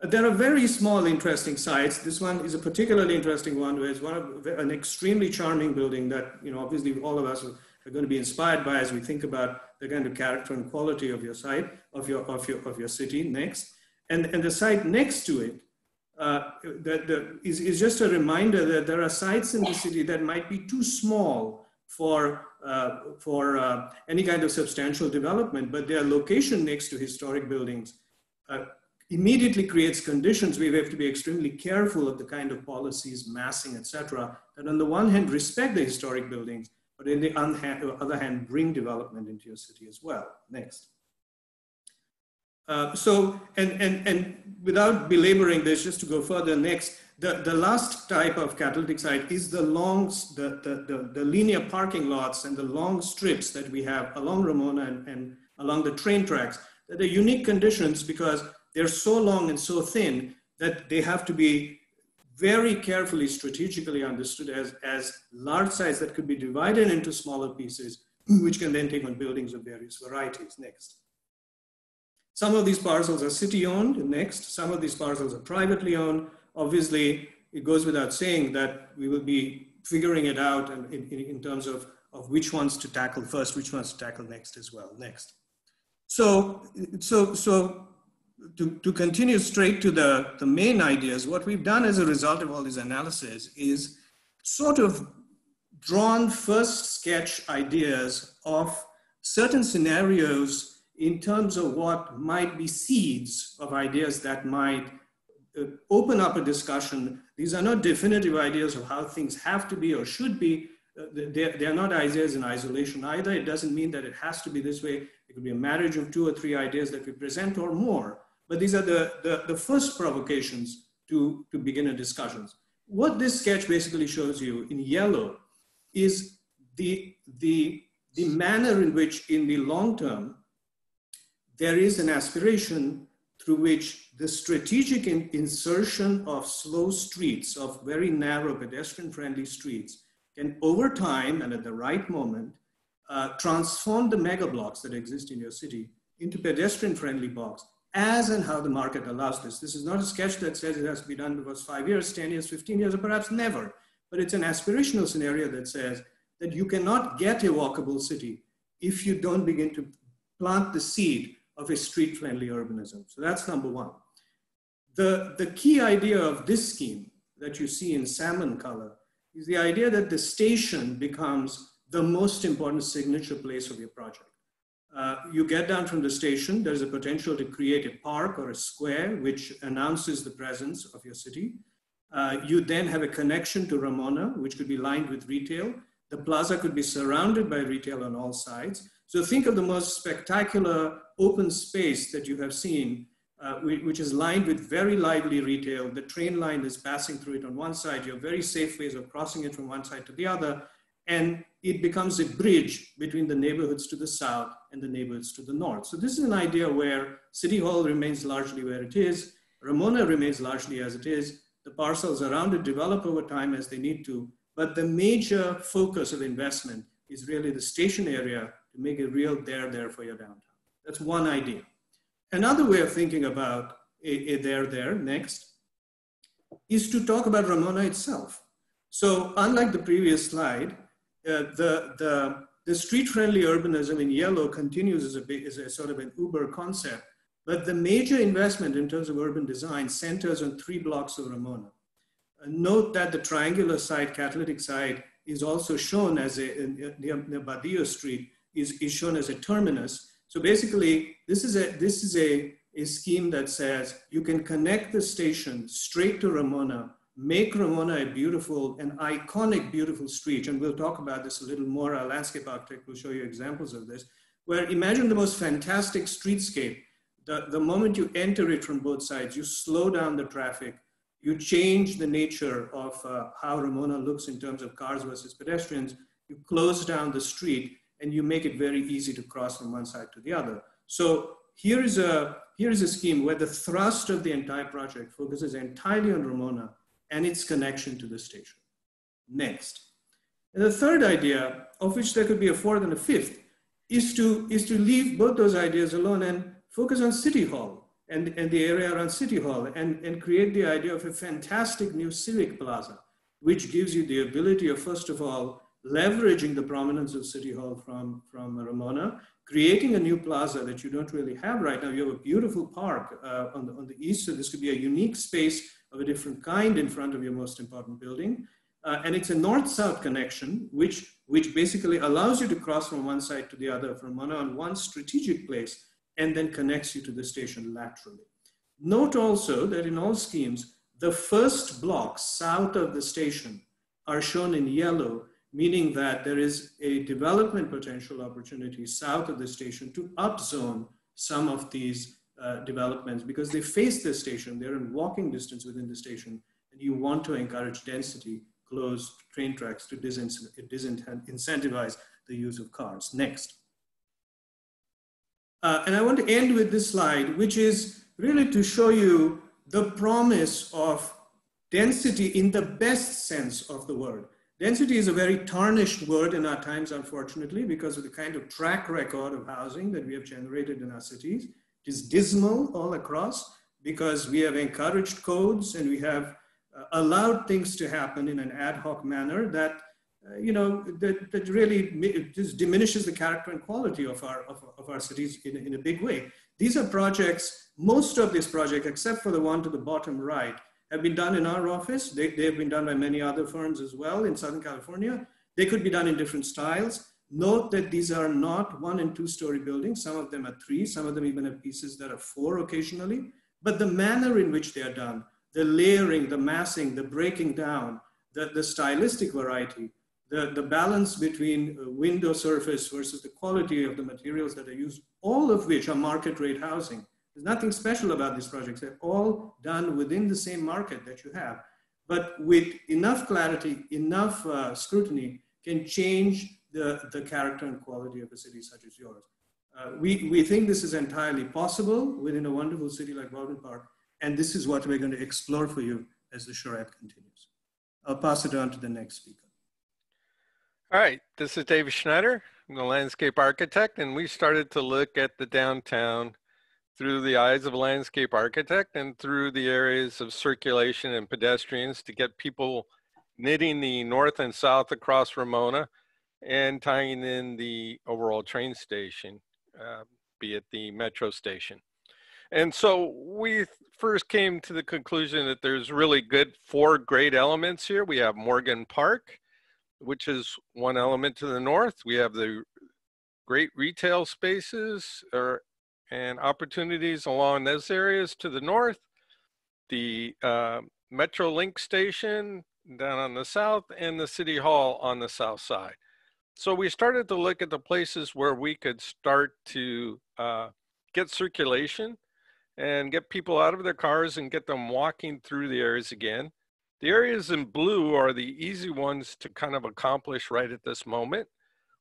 There are very small, interesting sites. This one is a particularly interesting one, where it's an extremely charming building that, you know, obviously all of us are going to be inspired by as we think about the kind of character and quality of your site, of your city. Next. And the site next to it is just a reminder that there are sites in the city that might be too small for any kind of substantial development, but their location next to historic buildings immediately creates conditions where we have to be extremely careful of the kind of policies, massing, etc., that on the one hand respect the historic buildings, but on the other hand bring development into your city as well. Next. And without belaboring this, just to go further, next, the last type of catalytic site is the linear parking lots and the long strips that we have along Ramona and along the train tracks that are unique conditions because they're so long and so thin that they have to be very carefully, strategically understood as large sites that could be divided into smaller pieces, which can then take on buildings of various varieties. Next. Some of these parcels are city-owned. Next. Some of these parcels are privately owned. Obviously, it goes without saying that we will be figuring it out in terms of which ones to tackle first, which ones to tackle next as well. Next. So to continue straight to the main ideas, what we've done as a result of all these analysis is sort of drawn first sketch ideas of certain scenarios in terms of what might be seeds of ideas that might open up a discussion. These are not definitive ideas of how things have to be or should be. They are not ideas in isolation either. It doesn't mean that it has to be this way. It could be a marriage of 2 or 3 ideas that we present or more. But these are the first provocations to begin a discussion. What this sketch basically shows you in yellow is the manner in which in the long term, there is an aspiration through which the strategic insertion of slow streets, of very narrow pedestrian-friendly streets, can over time and at the right moment, transform the mega blocks that exist in your city into pedestrian-friendly blocks, as and how the market allows this. This is not a sketch that says it has to be done because 5 years, 10 years, 15 years, or perhaps never, but it's an aspirational scenario that says that you cannot get a walkable city if you don't begin to plant the seed of a street-friendly urbanism. So that's number one. The key idea of this scheme that you see in salmon color is the idea that the station becomes the most important signature place of your project. You get down from the station, there's a potential to create a park or a square which announces the presence of your city. You then have a connection to Ramona, which could be lined with retail. The plaza could be surrounded by retail on all sides. So think of the most spectacular open space that you have seen, which is lined with very lively retail. The train line is passing through it on one side. You have very safe ways of crossing it from one side to the other. And it becomes a bridge between the neighborhoods to the south and the neighborhoods to the north. So this is an idea where City Hall remains largely where it is. Ramona remains largely as it is. The parcels around it develop over time as they need to. But the major focus of investment is really the station area to make it real there for your downtown. That's one idea. Another way of thinking about a there, next, is to talk about Ramona itself. So unlike the previous slide, the street-friendly urbanism in yellow continues as a sort of an Uber concept, but the major investment in terms of urban design centers on 3 blocks of Ramona. Note that the triangular site, catalytic site, is also shown as near Badillo Street, is shown as a terminus. So basically, this is a scheme that says you can connect the station straight to Ramona, make Ramona a beautiful, an iconic, beautiful street. And we'll talk about this a little more. Our landscape architect will show you examples of this, where imagine the most fantastic streetscape. The moment you enter it from both sides, you slow down the traffic, you change the nature of how Ramona looks in terms of cars versus pedestrians, you close down the street, and you make it very easy to cross from one side to the other. So here is a scheme where the thrust of the entire project focuses entirely on Ramona and its connection to the station. Next. And the third idea, of which there could be a fourth and a fifth, is to leave both those ideas alone and focus on City Hall and the area around City Hall and create the idea of a fantastic new Civic Plaza, which gives you the ability of, first of all, leveraging the prominence of City Hall from Ramona, creating a new plaza that you don't really have right now. You have a beautiful park on the east, so this could be a unique space of a different kind in front of your most important building. And it's a north-south connection, which basically allows you to cross from one side to the other from Ramona on one strategic place, and then connects you to the station laterally. Note also that in all schemes, the first blocks south of the station are shown in yellow, meaning that there is a development potential opportunity south of the station to upzone some of these developments because they face the station, they're in walking distance within the station, and you want to encourage density, close train tracks to disincentivize the use of cars. Next. And I want to end with this slide, which is really to show you the promise of density in the best sense of the word. Density is a very tarnished word in our times, unfortunately, because of the kind of track record of housing that we have generated in our cities. It is dismal all across because we have encouraged codes and we have allowed things to happen in an ad hoc manner that that really just diminishes the character and quality of our cities in a big way. These are projects, most of these projects, except for the one to the bottom right, have been done in our office. They have been done by many other firms as well in Southern California. They could be done in different styles. Note that these are not 1 and 2-story buildings. Some of them are 3, some of them even have pieces that are 4 occasionally. But the manner in which they are done, the layering, the massing, the breaking down, the stylistic variety, the balance between window surface versus the quality of the materials that are used, all of which are market rate housing. There's nothing special about these projects. They're all done within the same market that you have. But with enough clarity, enough scrutiny, can change the character and quality of a city such as yours. We think this is entirely possible within a wonderful city like Baldwin Park, and this is what we're going to explore for you as the charrette continues. I'll pass it on to the next speaker. All right, this is David Schneider. I'm the landscape architect, and we started to look at the downtown through the eyes of a landscape architect and through the areas of circulation and pedestrians to get people knitting the north and south across Ramona and tying in the overall train station, be it the metro station. And so we first came to the conclusion that there's really good 4 great elements here. We have Morgan Park, which is one element to the north. We have the great retail spaces and opportunities along those areas to the north, the Metro Link station down on the south, and the City Hall on the south side. So we started to look at the places where we could start to get circulation and get people out of their cars and get them walking through the areas again. The areas in blue are the easy ones to kind of accomplish right at this moment.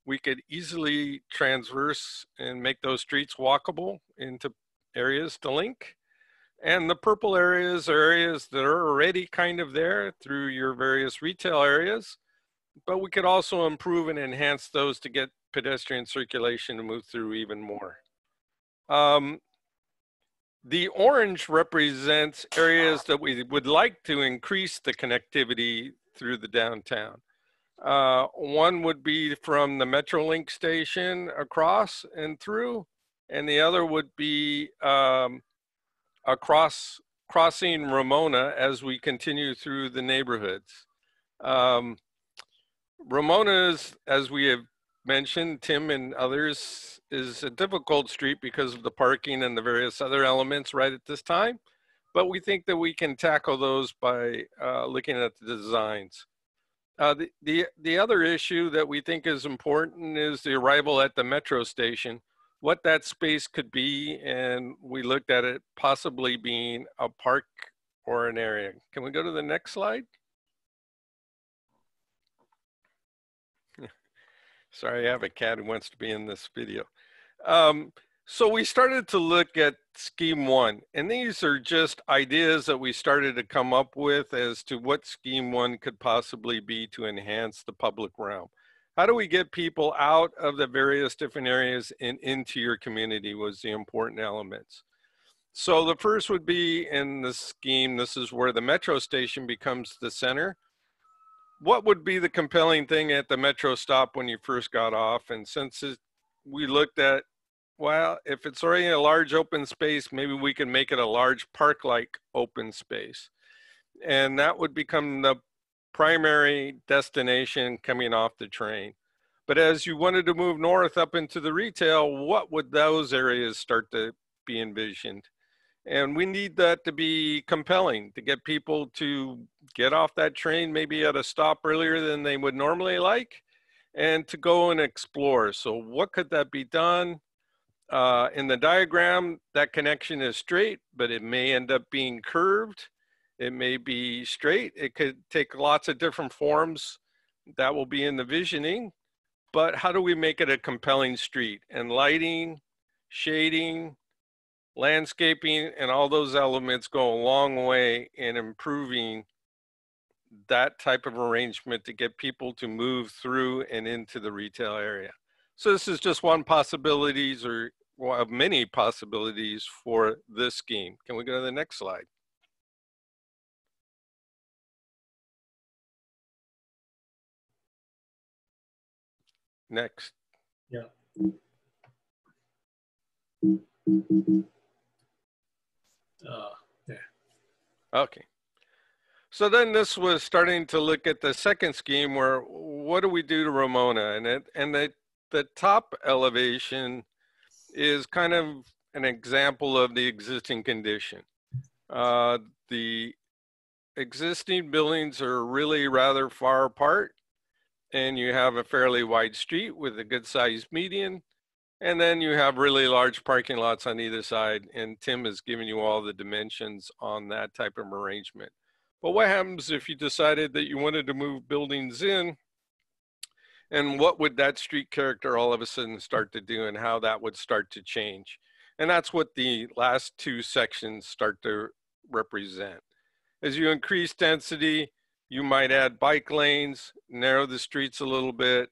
We could easily transverse and make those streets walkable into areas to link. And the purple areas are areas that are already kind of there through your various retail areas, but we could also improve and enhance those to get pedestrian circulation to move through even more. The orange represents areas that we would like to increase the connectivity through the downtown. One would be from the Metrolink station across and through, and the other would be crossing Ramona as we continue through the neighborhoods. Ramona's, as we have mentioned, Tim and others, is a difficult street because of the parking and the various other elements right at this time. But we think that we can tackle those by looking at the designs. The other issue that we think is important is the arrival at the metro station, what that space could be, and we looked at it possibly being a park or an area. Can we go to the next slide? Sorry, I have a cat who wants to be in this video. So we started to look at Scheme 1, and these are just ideas that we started to come up with as to what Scheme 1 could possibly be to enhance the public realm. How do we get people out of the various different areas and into your community was the important elements. So the first would be in the scheme, this is where the metro station becomes the center. What would be the compelling thing at the metro stop when you first got off? And since we looked at, well, if it's already a large open space, maybe we can make it a large park-like open space. And that would become the primary destination coming off the train. But as you wanted to move north up into the retail, what would those areas start to be envisioned? And we need that to be compelling, to get people to get off that train maybe at a stop earlier than they would normally like, and to go and explore. So what could that be done? In the diagram, that connection is straight, but it may end up being curved. It may be straight. It could take lots of different forms. That will be in the visioning. But how do we make it a compelling street? And lighting, shading, landscaping, and all those elements go a long way in improving that type of arrangement to get people to move through and into the retail area. So this is just one possibilities or one of many possibilities for this scheme. Can we go to the next slide? Next. Yeah. There. Okay. So then this was starting to look at the second scheme where what do we do to Ramona? And the top elevation is kind of an example of the existing condition. The existing buildings are really rather far apart, and you have a fairly wide street with a good sized median. And then you have really large parking lots on either side. And Tim has given you all the dimensions on that type of arrangement. But what happens if you decided that you wanted to move buildings in? And what would that street character all of a sudden start to do, and how that would start to change? And that's what the last two sections start to represent. As you increase density, you might add bike lanes, narrow the streets a little bit,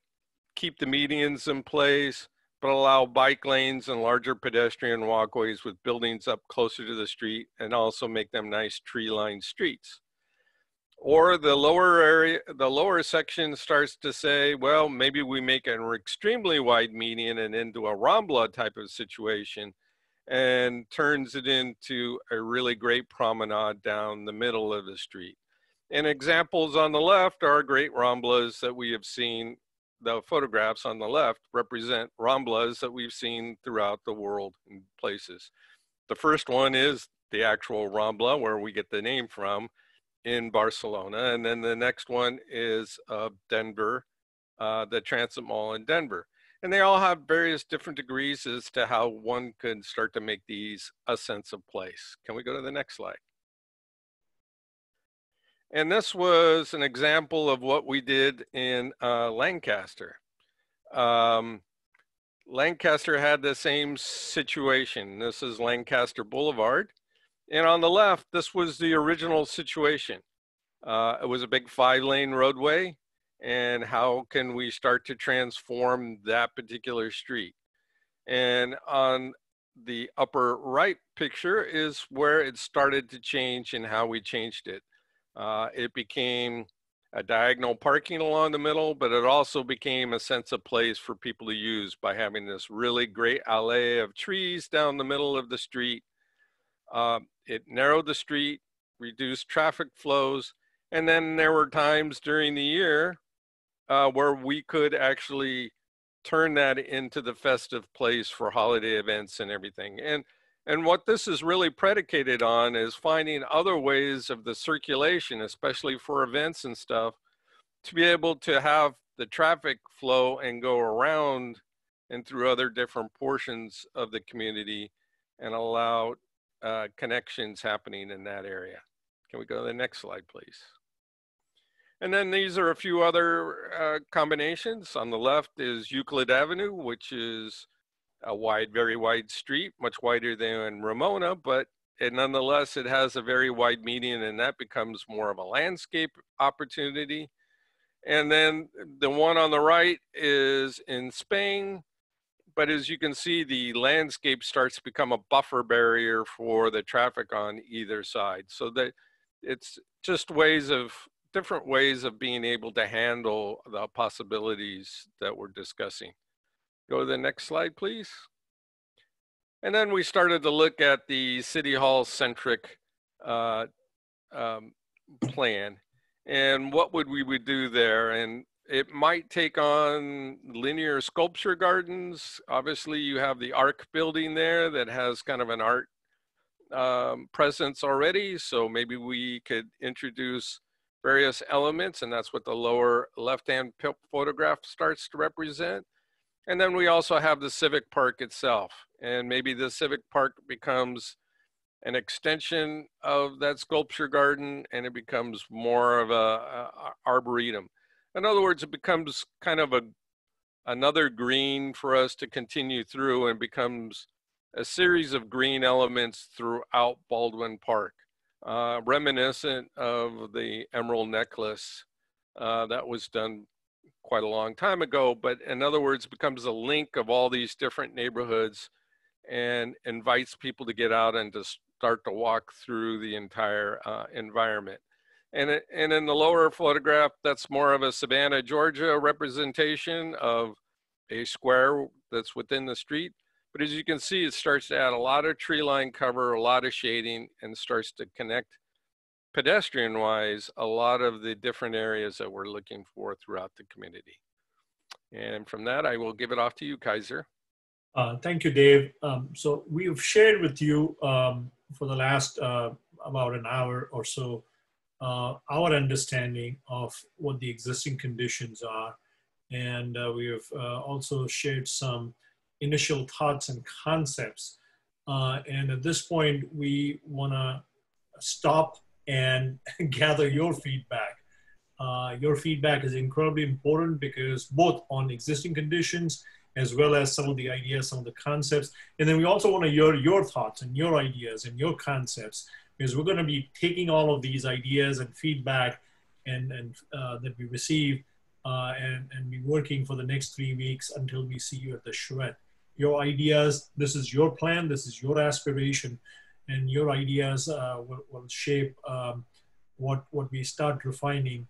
keep the medians in place, but allow bike lanes and larger pedestrian walkways with buildings up closer to the street, and also make them nice tree-lined streets. Or the lower area, the lower section starts to say, well, maybe we make an extremely wide median and into a Rambla type of situation, and turns it into a really great promenade down the middle of the street. And examples on the left are great Ramblas that we have seen. The photographs on the left represent Ramblas that we've seen throughout the world in places. The first one is the actual Rambla, where we get the name from, in Barcelona. And then the next one is Denver, the Transit Mall in Denver. And they all have various different degrees as to how one could start to make these a sense of place. Can we go to the next slide? And this was an example of what we did in Lancaster. Lancaster had the same situation. This is Lancaster Boulevard. And on the left, this was the original situation. It was a big 5-lane roadway. And how can we start to transform that particular street? And on the upper right picture is where it started to change and how we changed it. It became a diagonal parking along the middle, but it also became a sense of place for people to use by having this really great alley of trees down the middle of the street. It narrowed the street, reduced traffic flows, and then there were times during the year where we could actually turn that into the festive place for holiday events and everything. And what this is really predicated on is finding other ways of the circulation, especially for events and stuff, to be able to have the traffic flow and go around and through other different portions of the community and allow connections happening in that area. Can we go to the next slide, please? And then these are a few other combinations. On the left is Euclid Avenue, which is a wide, very wide street, much wider than Ramona, but nonetheless, it has a very wide median, and that becomes more of a landscape opportunity. And then the one on the right is in Spain, but as you can see, the landscape starts to become a buffer barrier for the traffic on either side. So that it's just different ways of being able to handle the possibilities that we're discussing. Go to the next slide, please. And then we started to look at the City Hall centric plan and what we would do there. And it might take on linear sculpture gardens. Obviously, you have the ARC building there that has kind of an art presence already. So maybe we could introduce various elements, and that's what the lower left-hand photograph starts to represent. And then we also have the Civic Park itself. And maybe the Civic Park becomes an extension of that sculpture garden, and it becomes more of a arboretum. In other words, it becomes kind of another green for us to continue through, and becomes a series of green elements throughout Baldwin Park, reminiscent of the Emerald Necklace that was done quite a long time ago, but in other words, becomes a link of all these different neighborhoods and invites people to get out and to start to walk through the entire environment. And in the lower photograph, that's more of a Savannah, Georgia representation of a square that's within the street. But as you can see, it starts to add a lot of tree line cover, a lot of shading, and starts to connect pedestrian-wise a lot of the different areas that we're looking for throughout the community. And from that, I will give it off to you, Kaiser. Thank you, Dave. So we've shared with you for the last about an hour or so our understanding of what the existing conditions are. And we have also shared some initial thoughts and concepts. And at this point, we want to stop and gather your feedback. Your feedback is incredibly important because both on existing conditions as well as some of the ideas, some of the concepts. And then we also want to hear your thoughts and your ideas and your concepts, because we're going to be taking all of these ideas and feedback and that we receive and be working for the next 3 weeks until we see you at the charrette. Your ideas, this is your plan, this is your aspiration, and your ideas will shape what we start refining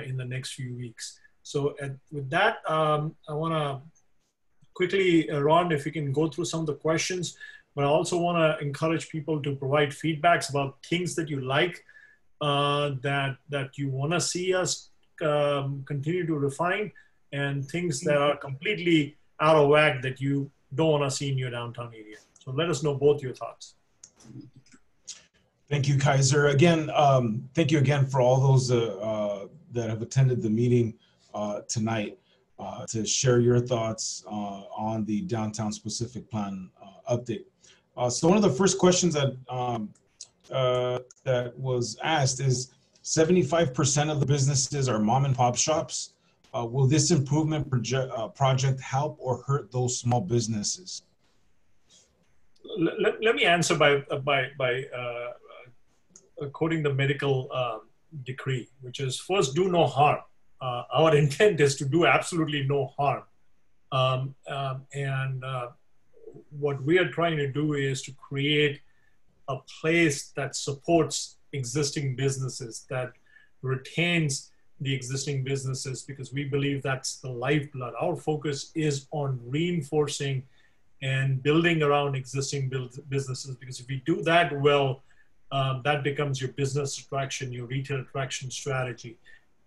in the next few weeks. So with that, I want to quickly, Ron, if you can go through some of the questions, but I also want to encourage people to provide feedbacks about things that you like, that you want to see us continue to refine, and things that are completely out of whack that you don't want to see in your downtown area. So let us know both your thoughts. Thank you, Kaiser. Again, thank you again for all those that have attended the meeting tonight to share your thoughts on the downtown specific plan update. So one of the first questions that that was asked is 75% of the businesses are mom and pop shops. Will this improvement project help or hurt those small businesses? Let me answer by quoting the medical decree, which is first, do no harm. Our intent is to do absolutely no harm. What we are trying to do is to create a place that supports existing businesses, that retains the existing businesses, because we believe that's the lifeblood. Our focus is on reinforcing and building around existing businesses, because if we do that well, that becomes your business attraction, your retail attraction strategy.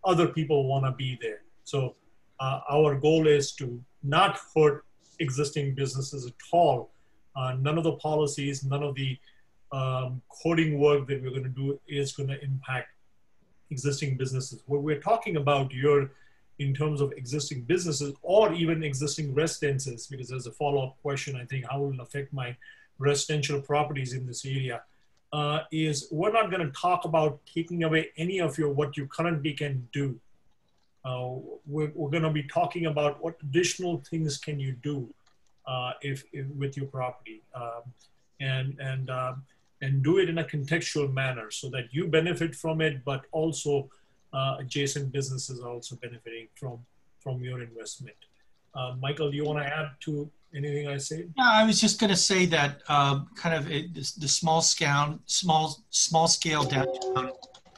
Other people want to be there. So our goal is to not hurt existing businesses at all. None of the policies, none of the coding work that we're going to do is going to impact existing businesses. What we're talking about here in terms of existing businesses or even existing residences, because there's a follow-up question, I think, how will it affect my residential properties in this area, is we're not going to talk about taking away any of what you currently can do. We're going to be talking about what additional things can you do if with your property, and do it in a contextual manner so that you benefit from it, but also adjacent businesses are also benefiting from your investment. Michael, do you want to add to anything I said? Yeah, I was just going to say that kind of the small scale downtown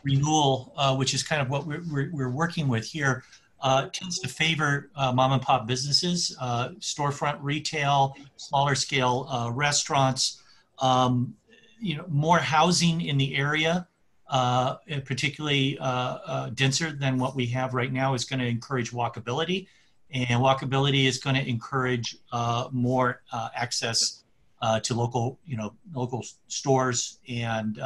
renewal, which is kind of what we're working with here, tends to favor mom and pop businesses, storefront retail, smaller scale restaurants, more housing in the area, particularly denser than what we have right now, is going to encourage walkability. And walkability is going to encourage more access to local stores and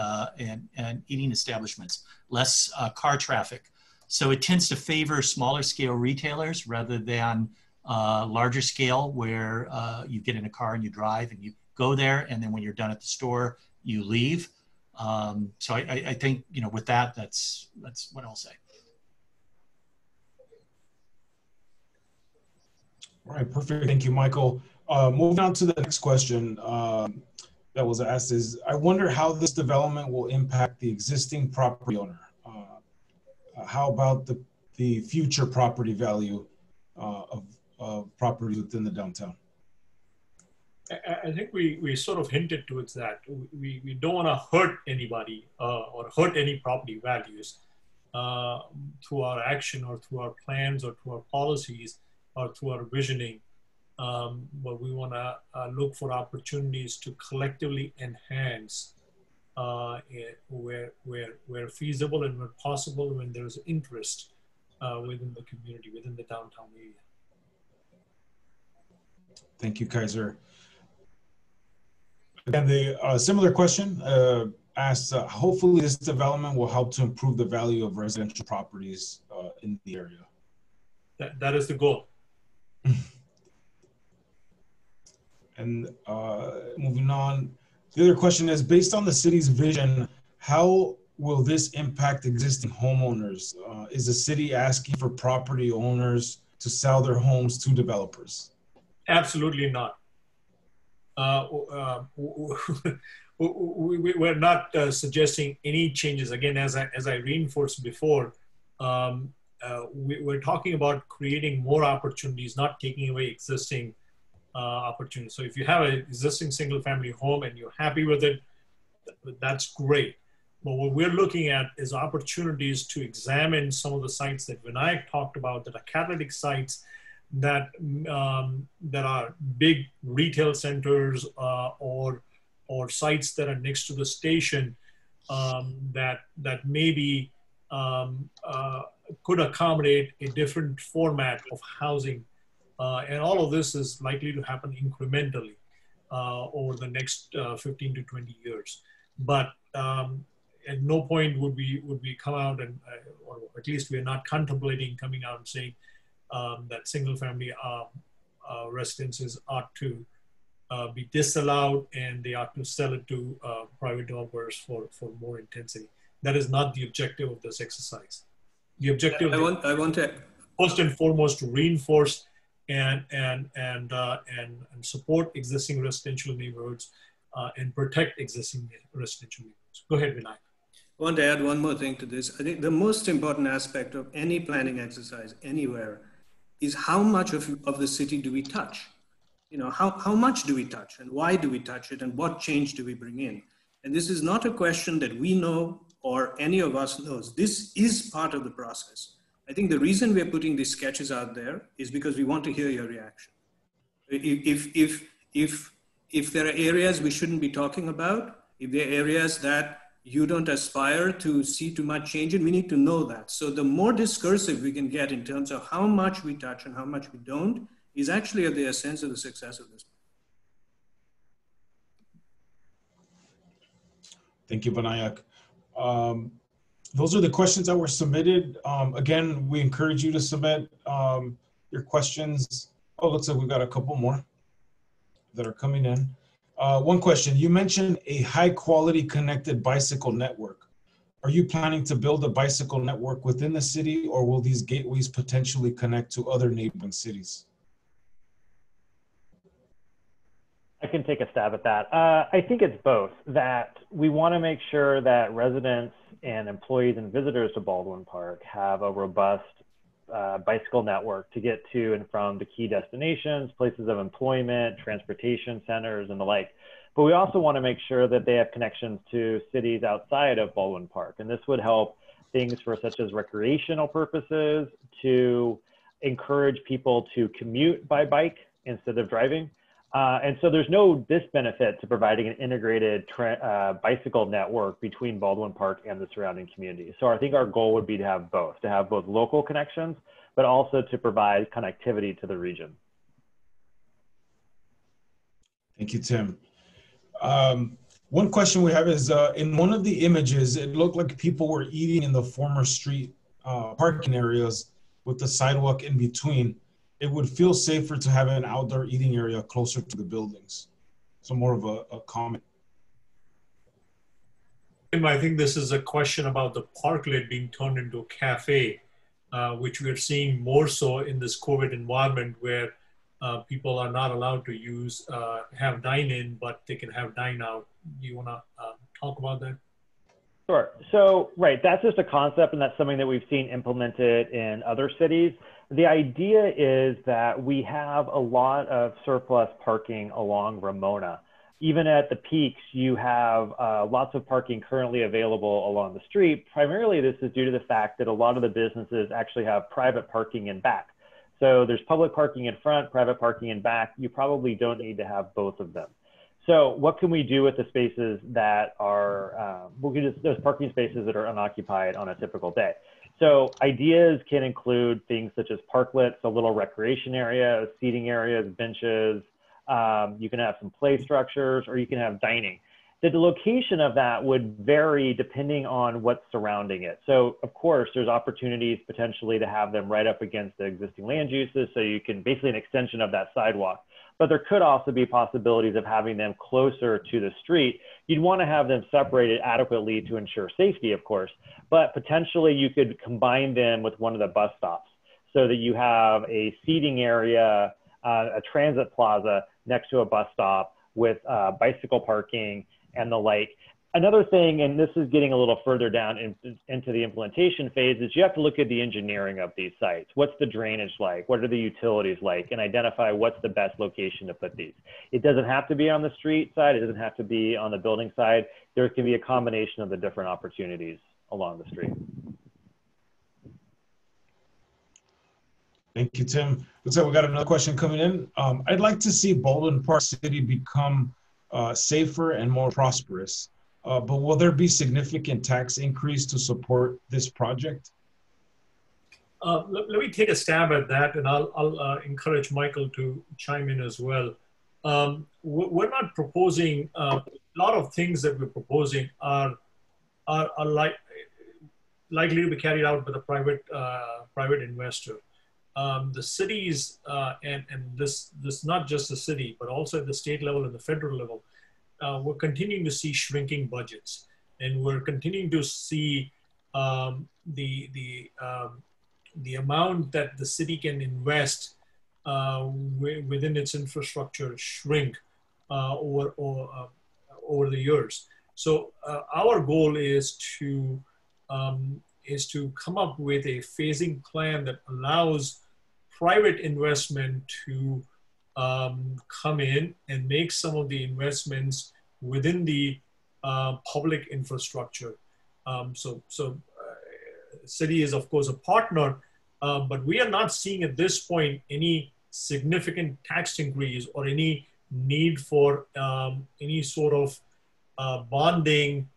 eating establishments, less car traffic. So it tends to favor smaller scale retailers rather than larger scale, where you get in a car and you drive and you go there, and then when you're done at the store, you leave. So I think with that, that's what I'll say. All right, perfect. Thank you, Michael. Moving on to the next question that was asked is, I wonder how this development will impact the existing property owner. How about the future property value of properties within the downtown? I think we sort of hinted towards that. We don't want to hurt anybody or hurt any property values through our action or through our plans or through our policies or through our visioning. But we want to look for opportunities to collectively enhance where feasible and where possible, when there's interest within the community, within the downtown area. Thank you, Kaiser. Again, the similar question asked, hopefully this development will help to improve the value of residential properties in the area. That is the goal. And moving on, the other question is, based on the city's vision, how will this impact existing homeowners? Is the city asking for property owners to sell their homes to developers? Absolutely not. We're not suggesting any changes. Again, as I reinforced before, we're talking about creating more opportunities, not taking away existing opportunities. So if you have an existing single family home and you're happy with it, that's great. But what we're looking at is opportunities to examine some of the sites that Vinayak talked about, that are catalytic sites, that are big retail centers or sites that are next to the station that maybe could accommodate a different format of housing. And all of this is likely to happen incrementally over the next 15 to 20 years. But at no point would we come out and, or at least we're not contemplating coming out and saying that single family residences ought to be disallowed and they ought to sell it to private developers for more intensity. That is not the objective of this exercise. The objective I want to first and foremost to reinforce and support existing residential neighborhoods and protect existing residential neighborhoods. Go ahead, Vinayak. I want to add one more thing to this. I think the most important aspect of any planning exercise anywhere is how much of the city do we touch? You know, how much do we touch and why do we touch it and what change do we bring in? And this is not a question that we know or any of us knows. This is part of the process. I think the reason we're putting these sketches out there is because we want to hear your reaction. If there are areas we shouldn't be talking about, if there are areas that you don't aspire to see too much change in, we need to know that. So the more discursive we can get in terms of how much we touch and how much we don't is actually of the essence of the success of this. Thank you, Vinayak. Those are the questions that were submitted. Again, we encourage you to submit your questions. Oh, looks like we've got a couple more that are coming in. One question, you mentioned a high quality connected bicycle network. Are you planning to build a bicycle network within the city, or will these gateways potentially connect to other neighboring cities? I can take a stab at that. I think it's both, that we want to make sure that residents and employees and visitors to Baldwin Park have a robust bicycle network to get to and from the key destinations, places of employment, transportation centers, and the like. But we also want to make sure that they have connections to cities outside of Baldwin Park. And this would help things for such as recreational purposes, to encourage people to commute by bike instead of driving. And so there's no disbenefit to providing an integrated bicycle network between Baldwin Park and the surrounding community. So I think our goal would be to have both local connections, but also to provide connectivity to the region. Thank you, Tim. One question we have is, in one of the images, it looked like people were eating in the former street parking areas with the sidewalk in between. It would feel safer to have an outdoor eating area closer to the buildings. So more of a comment. I think this is a question about the parklet being turned into a cafe, which we are seeing more so in this COVID environment where people are not allowed to have dine-in, but they can have dine-out. Do you want to talk about that? Sure. So, right, that's just a concept, and that's something that we've seen implemented in other cities. The idea is that we have a lot of surplus parking along Ramona. Even at the peaks, you have lots of parking currently available along the street. Primarily, this is due to the fact that a lot of the businesses actually have private parking in back. So there's public parking in front, private parking in back. You probably don't need to have both of them. So what can we do with the spaces that are, those parking spaces that are unoccupied on a typical day? So ideas can include things such as parklets, a little recreation area, seating areas, benches. You can have some play structures, or you can have dining. The location of that would vary depending on what's surrounding it. So of course, there's opportunities potentially to have them right up against the existing land uses. So you can basically an extension of that sidewalk. But there could also be possibilities of having them closer to the street. You'd want to have them separated adequately to ensure safety, of course, but potentially you could combine them with one of the bus stops so that you have a seating area, a transit plaza next to a bus stop with bicycle parking and the like. Another thing, and this is getting a little further down into the implementation phase, is you have to look at the engineering of these sites. What's the drainage like? What are the utilities like? And identify what's the best location to put these. It doesn't have to be on the street side. It doesn't have to be on the building side. There can be a combination of the different opportunities along the street. Thank you, Tim. Looks like we got another question coming in. I'd like to see Baldwin Park City become safer and more prosperous. But will there be significant tax increase to support this project? Let me take a stab at that, and I'll encourage Michael to chime in as well. We're not proposing, a lot of things that we're proposing are likely to be carried out by the private investor. The cities, and this not just the city, but also at the state level and the federal level, we're continuing to see shrinking budgets, and we're continuing to see the amount that the city can invest within its infrastructure shrink over the years. So our goal is to come up with a phasing plan that allows private investment to come in and make some of the investments within the public infrastructure. City is of course a partner, but we are not seeing at this point any significant tax increase or any need for any sort of bonding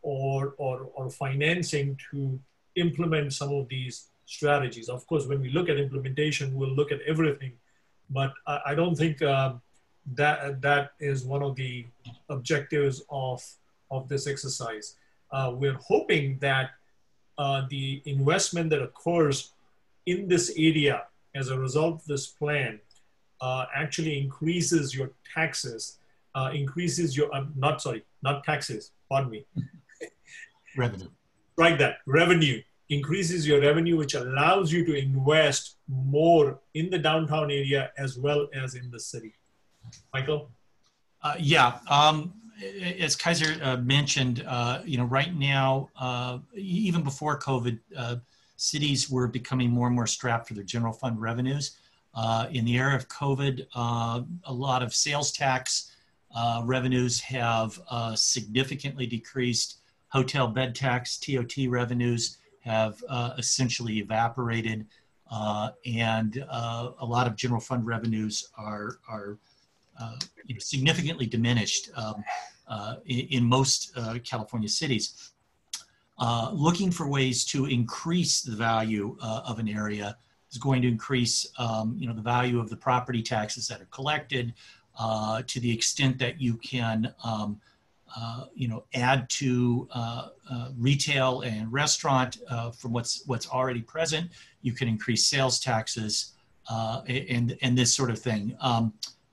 or financing to implement some of these strategies. Of course, when we look at implementation, we'll look at everything, but I don't think that is one of the objectives of this exercise. We're hoping that the investment that occurs in this area as a result of this plan actually increases your taxes, increases your, not taxes, pardon me. Revenue. Right, that revenue increases your revenue, which allows you to invest more in the downtown area as well as in the city. Michael? Yeah, as Kaiser mentioned, right now, even before COVID, cities were becoming more and more strapped for their general fund revenues. In the era of COVID, a lot of sales tax revenues have significantly decreased. Hotel bed tax, TOT revenues have essentially evaporated, and a lot of general fund revenues are significantly diminished in most California cities. Looking for ways to increase the value of an area is going to increase the value of the property taxes that are collected to the extent that you can add to retail and restaurant from what's already present. You can increase sales taxes and this sort of thing.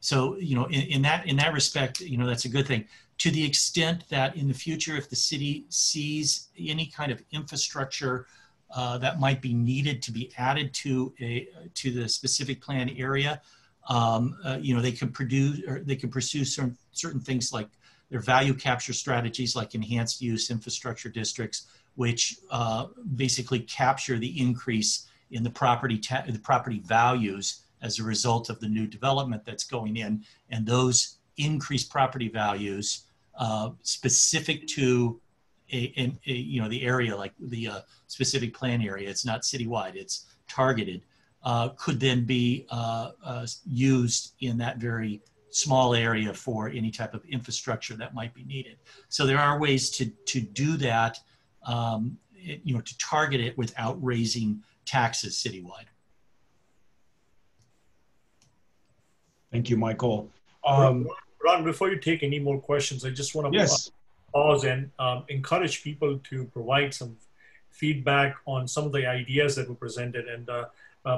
So in that respect, that's a good thing. To the extent that in the future, if the city sees any kind of infrastructure that might be needed to be added to the specific plan area, they can pursue certain things like their value capture strategies, like enhanced use infrastructure districts, which basically capture the increase in the property values as a result of the new development that's going in, and those increased property values specific to the area, like the specific plan area. It's not citywide; it's targeted. Could then be used in that very small area for any type of infrastructure that might be needed. So there are ways to do that to target it without raising taxes citywide. Thank you, Michael. Ron, before you take any more questions, I just want to pause and encourage people to provide some feedback on some of the ideas that were presented, and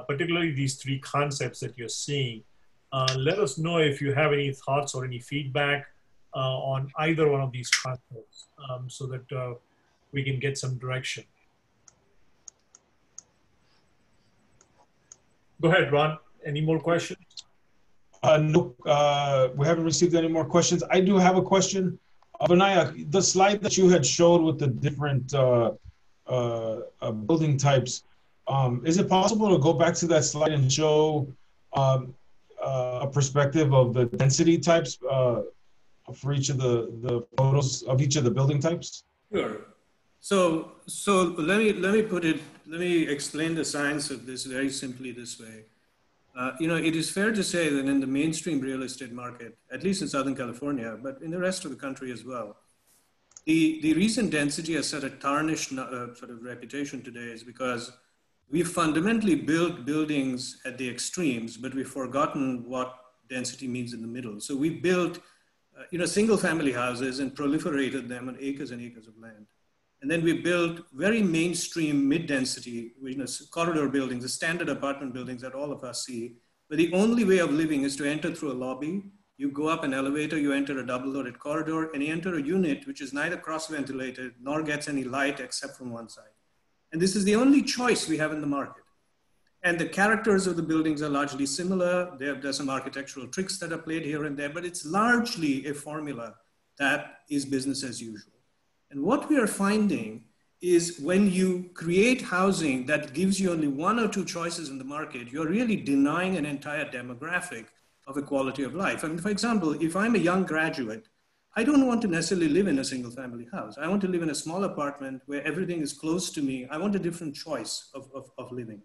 particularly these three concepts that you're seeing. Let us know if you have any thoughts or any feedback on either one of these concepts, so that we can get some direction. Go ahead, Ron. Any more questions? No, we haven't received any more questions. I do have a question. Vinayak, the slide that you had showed with the different building types, is it possible to go back to that slide and show a perspective of the density types for each of the photos of each of the building types? Sure. So let me explain the science of this very simply this way. It is fair to say that in the mainstream real estate market, at least in Southern California, but in the rest of the country as well, the reason density has such a tarnished sort of reputation today is because we've fundamentally built buildings at the extremes, but we've forgotten what density means in the middle. So we built, single family houses and proliferated them on acres and acres of land. And then we built very mainstream mid-density, corridor buildings, the standard apartment buildings that all of us see. But the only way of living is to enter through a lobby. You go up an elevator, you enter a double-loaded corridor, and you enter a unit which is neither cross-ventilated nor gets any light except from one side. And this is the only choice we have in the market. And the characters of the buildings are largely similar. There's some architectural tricks that are played here and there, but it's largely a formula that is business as usual. And what we are finding is when you create housing that gives you only one or two choices in the market, you're really denying an entire demographic of a quality of life. I mean, for example, if I'm a young graduate, I don't want to necessarily live in a single family house. I want to live in a small apartment where everything is close to me. I want a different choice of living.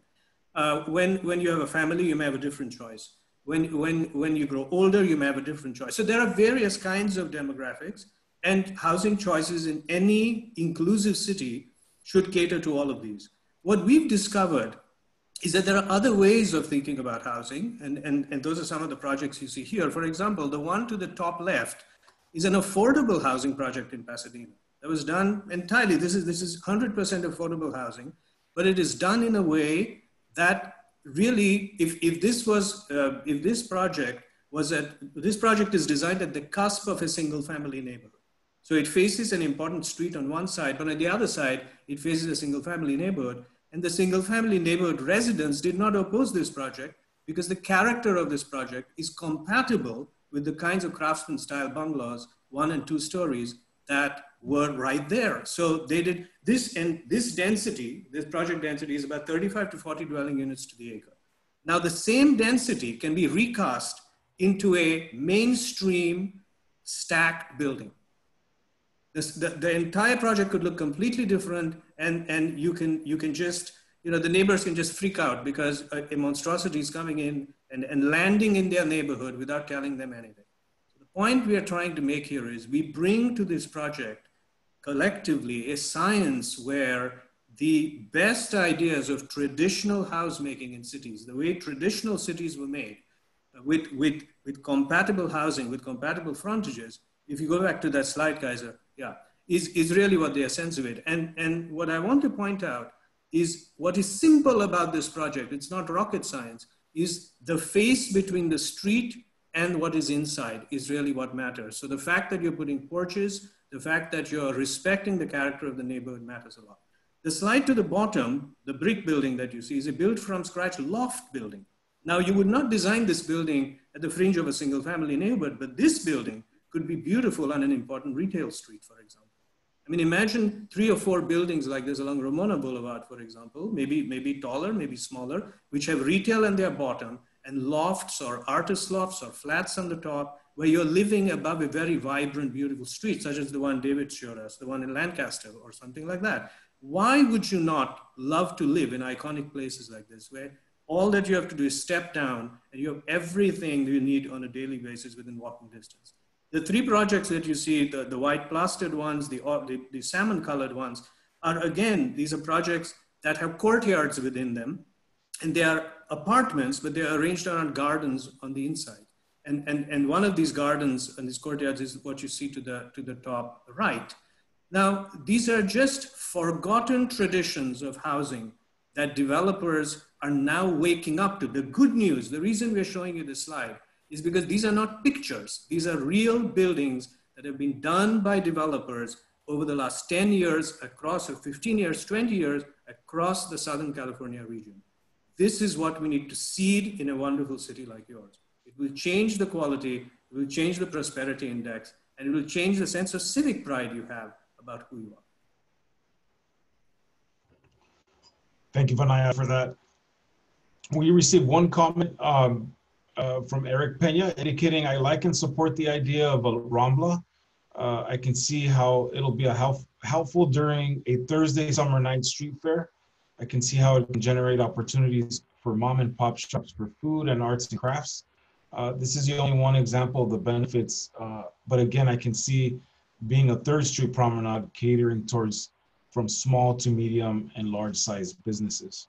When you have a family, you may have a different choice. When you grow older, you may have a different choice. So there are various kinds of demographics, and housing choices in any inclusive city should cater to all of these. What we've discovered is that there are other ways of thinking about housing, and those are some of the projects you see here. For example, the one to the top left is an affordable housing project in Pasadena. That was done entirely, this is 100% affordable housing, but it is done in a way that really, if this project is designed at the cusp of a single family neighborhood. So it faces an important street on one side, but on the other side, it faces a single family neighborhood. And the single family neighborhood residents did not oppose this project because the character of this project is compatible with the kinds of craftsman style bungalows, 1 and 2 stories, that were right there. So they did this, and this density, this project density is about 35 to 40 dwelling units to the acre. Now the same density can be recast into a mainstream stacked building. The entire project could look completely different, and you can just, the neighbors can just freak out because a monstrosity is coming in and landing in their neighborhood without telling them anything. So the point we are trying to make here is we bring to this project collectively a science where the best ideas of traditional housemaking in cities, the way traditional cities were made, with compatible housing, with compatible frontages, if you go back to that slide, Kaiser, is really what the essence of it. And what I want to point out is what is simple about this project, it's not rocket science, is the face between the street and what is inside is really what matters. So the fact that you're putting porches, the fact that you're respecting the character of the neighborhood matters a lot. The slide to the bottom, the brick building that you see, is a built from scratch loft building. Now you would not design this building at the fringe of a single family neighborhood, but this building could be beautiful on an important retail street, for example. I mean, imagine 3 or 4 buildings like this along Ramona Boulevard, for example, maybe taller, maybe smaller, which have retail on their bottom and lofts or artist lofts or flats on the top, where you're living above a very vibrant, beautiful street, such as the one David showed us, the one in Lancaster or something like that. Why would you not love to live in iconic places like this, where all that you have to do is step down and you have everything you need on a daily basis within walking distance? The 3 projects that you see, the white plastered ones, the salmon colored ones, are, again, these are projects that have courtyards within them, and they are apartments, but they are arranged around gardens on the inside. And one of these gardens and these courtyards is what you see to the top right. Now, these are just forgotten traditions of housing that developers are now waking up to. The good news, the reason we're showing you this slide is because these are not pictures. These are real buildings that have been done by developers over the last 10 years across, or 15 years, 20 years, across the Southern California region. This is what we need to seed in a wonderful city like yours. It will change the quality, it will change the prosperity index, and it will change the sense of civic pride you have about who you are. Thank you, Vinaya, for that. We received one comment from Eric Pena indicating, I like and support the idea of a Rambla. I can see how it'll be helpful during a Thursday summer night street fair. I can see how it can generate opportunities for mom and pop shops for food and arts and crafts. This is the only one example of the benefits, but again, I can see being a Third Street promenade catering towards from small to medium and large sized businesses.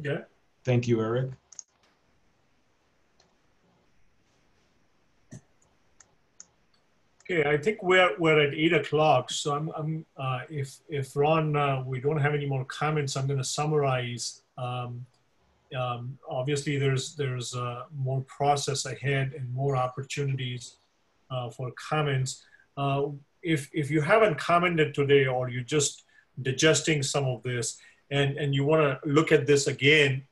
Yeah. Thank you, Eric. Okay, I think we're at 8 o'clock. So if Ron, we don't have any more comments, I'm going to summarize. Obviously, there's more process ahead and more opportunities for comments. If you haven't commented today, or you're just digesting some of this, and you want to look at this again,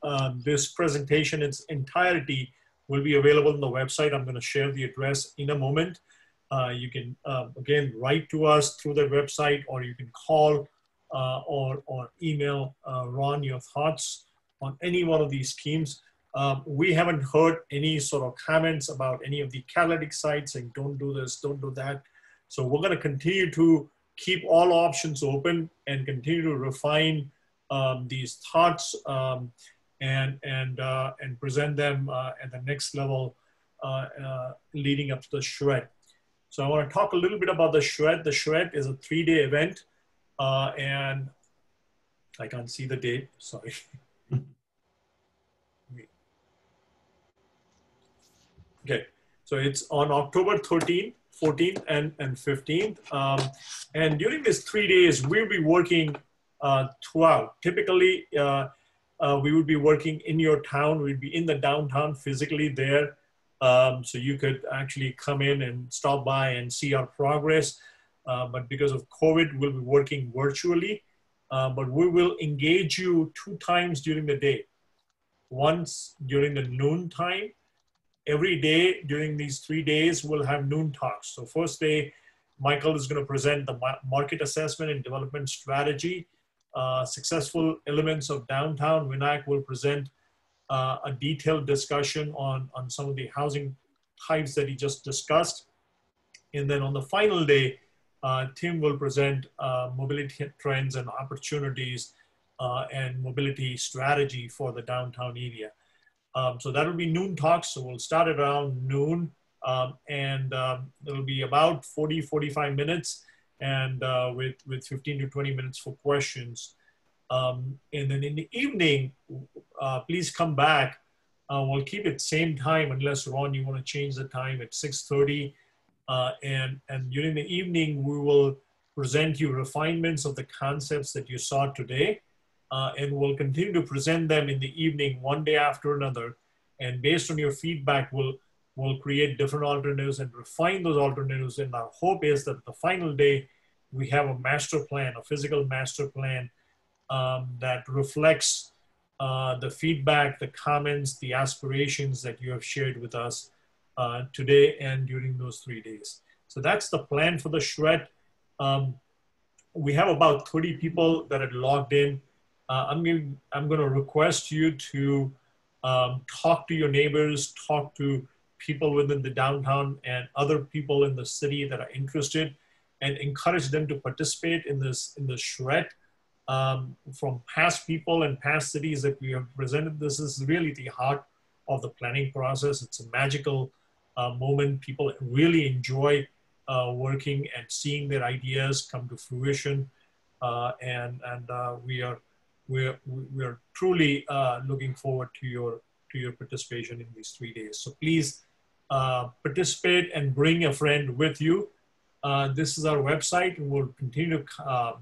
this presentation in its entirety will be available on the website. I'm going to share the address in a moment. You can, again, write to us through the website, or you can call or email Ron your thoughts on any one of these schemes. We haven't heard any sort of comments about any of the catalytic sites saying, don't do this, don't do that. So we're going to continue to keep all options open and continue to refine these thoughts and present them at the next level leading up to the shred. So I want to talk a little bit about the shred. The shred is a 3-day event, and I can't see the date, sorry. Okay, so it's on October 13th, 14th, and 15th. And during these 3 days, we'll be working throughout. Typically, we would be working in your town. We'd be in the downtown physically there. So you could actually come in and stop by and see our progress. But because of COVID, we'll be working virtually. But we will engage you 2 times during the day. Once during the noon time. Every day during these 3 days, we'll have noon talks. So first day, Michael is going to present the market assessment and development strategy, successful elements of downtown. Vinayak will present a detailed discussion on some of the housing types that he just discussed. And then on the final day, Tim will present mobility trends and opportunities and mobility strategy for the downtown area. So that will be noon talks. So we'll start around noon and it'll be about 40-45 minutes and with 15 to 20 minutes for questions. And then in the evening, please come back. We'll keep it same time unless, Ron, you want to change the time at 6:30. And during the evening, we will present you refinements of the concepts that you saw today. And we'll continue to present them in the evening, one day after another. And based on your feedback, we'll create different alternatives and refine those alternatives. And our hope is that the final day, we have a master plan, a physical master plan that reflects the feedback, the comments, the aspirations that you have shared with us today and during those 3 days. So that's the plan for the shred. We have about 30 people that are logged in. I'm going to request you to talk to your neighbors, talk to people within the downtown and other people in the city that are interested, and encourage them to participate in the shred. From past people and past cities that we have presented, this is really the heart of the planning process. It's a magical moment. People really enjoy working and seeing their ideas come to fruition. We are truly looking forward to your participation in these 3 days. So please participate and bring a friend with you. This is our website, and we'll continue to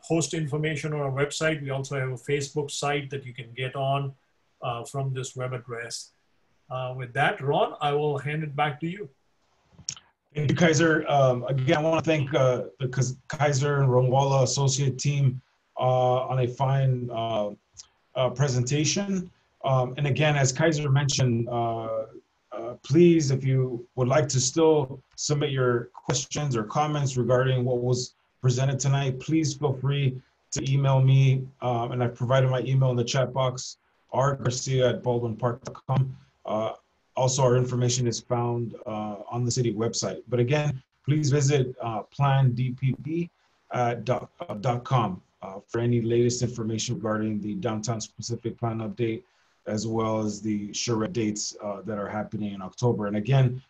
post information on our website. We also have a Facebook site that you can get on from this web address. With that, Ron, I will hand it back to you. Thank you, Kaiser. Again, I want to thank the Kaiser and Ramwala associate team on a fine presentation. And again, as Kaiser mentioned, please, if you would like to still submit your questions or comments regarding what was presented tonight, please feel free to email me. And I've provided my email in the chat box, rgarcia@baldwinpark.com. Also, our information is found on the city website. But again, please visit plandpp.com for any latest information regarding the Downtown Specific Plan update, as well as the charrette dates that are happening in October. And again,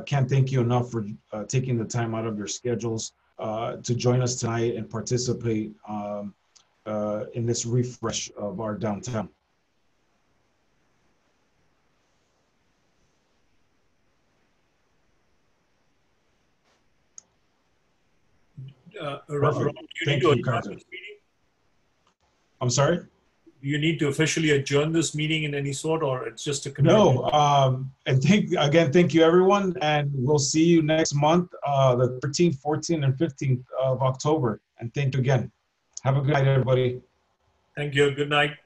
can't thank you enough for taking the time out of your schedules to join us tonight and participate in this refresh of our downtown. Thank you, Kaiser. I'm sorry? Do you need to officially adjourn this meeting in any sort, or it's just a No. And thank you, everyone. And we'll see you next month, the 13th, 14th, and 15th of October. And thank you again. Have a good night, everybody. Thank you. Good night.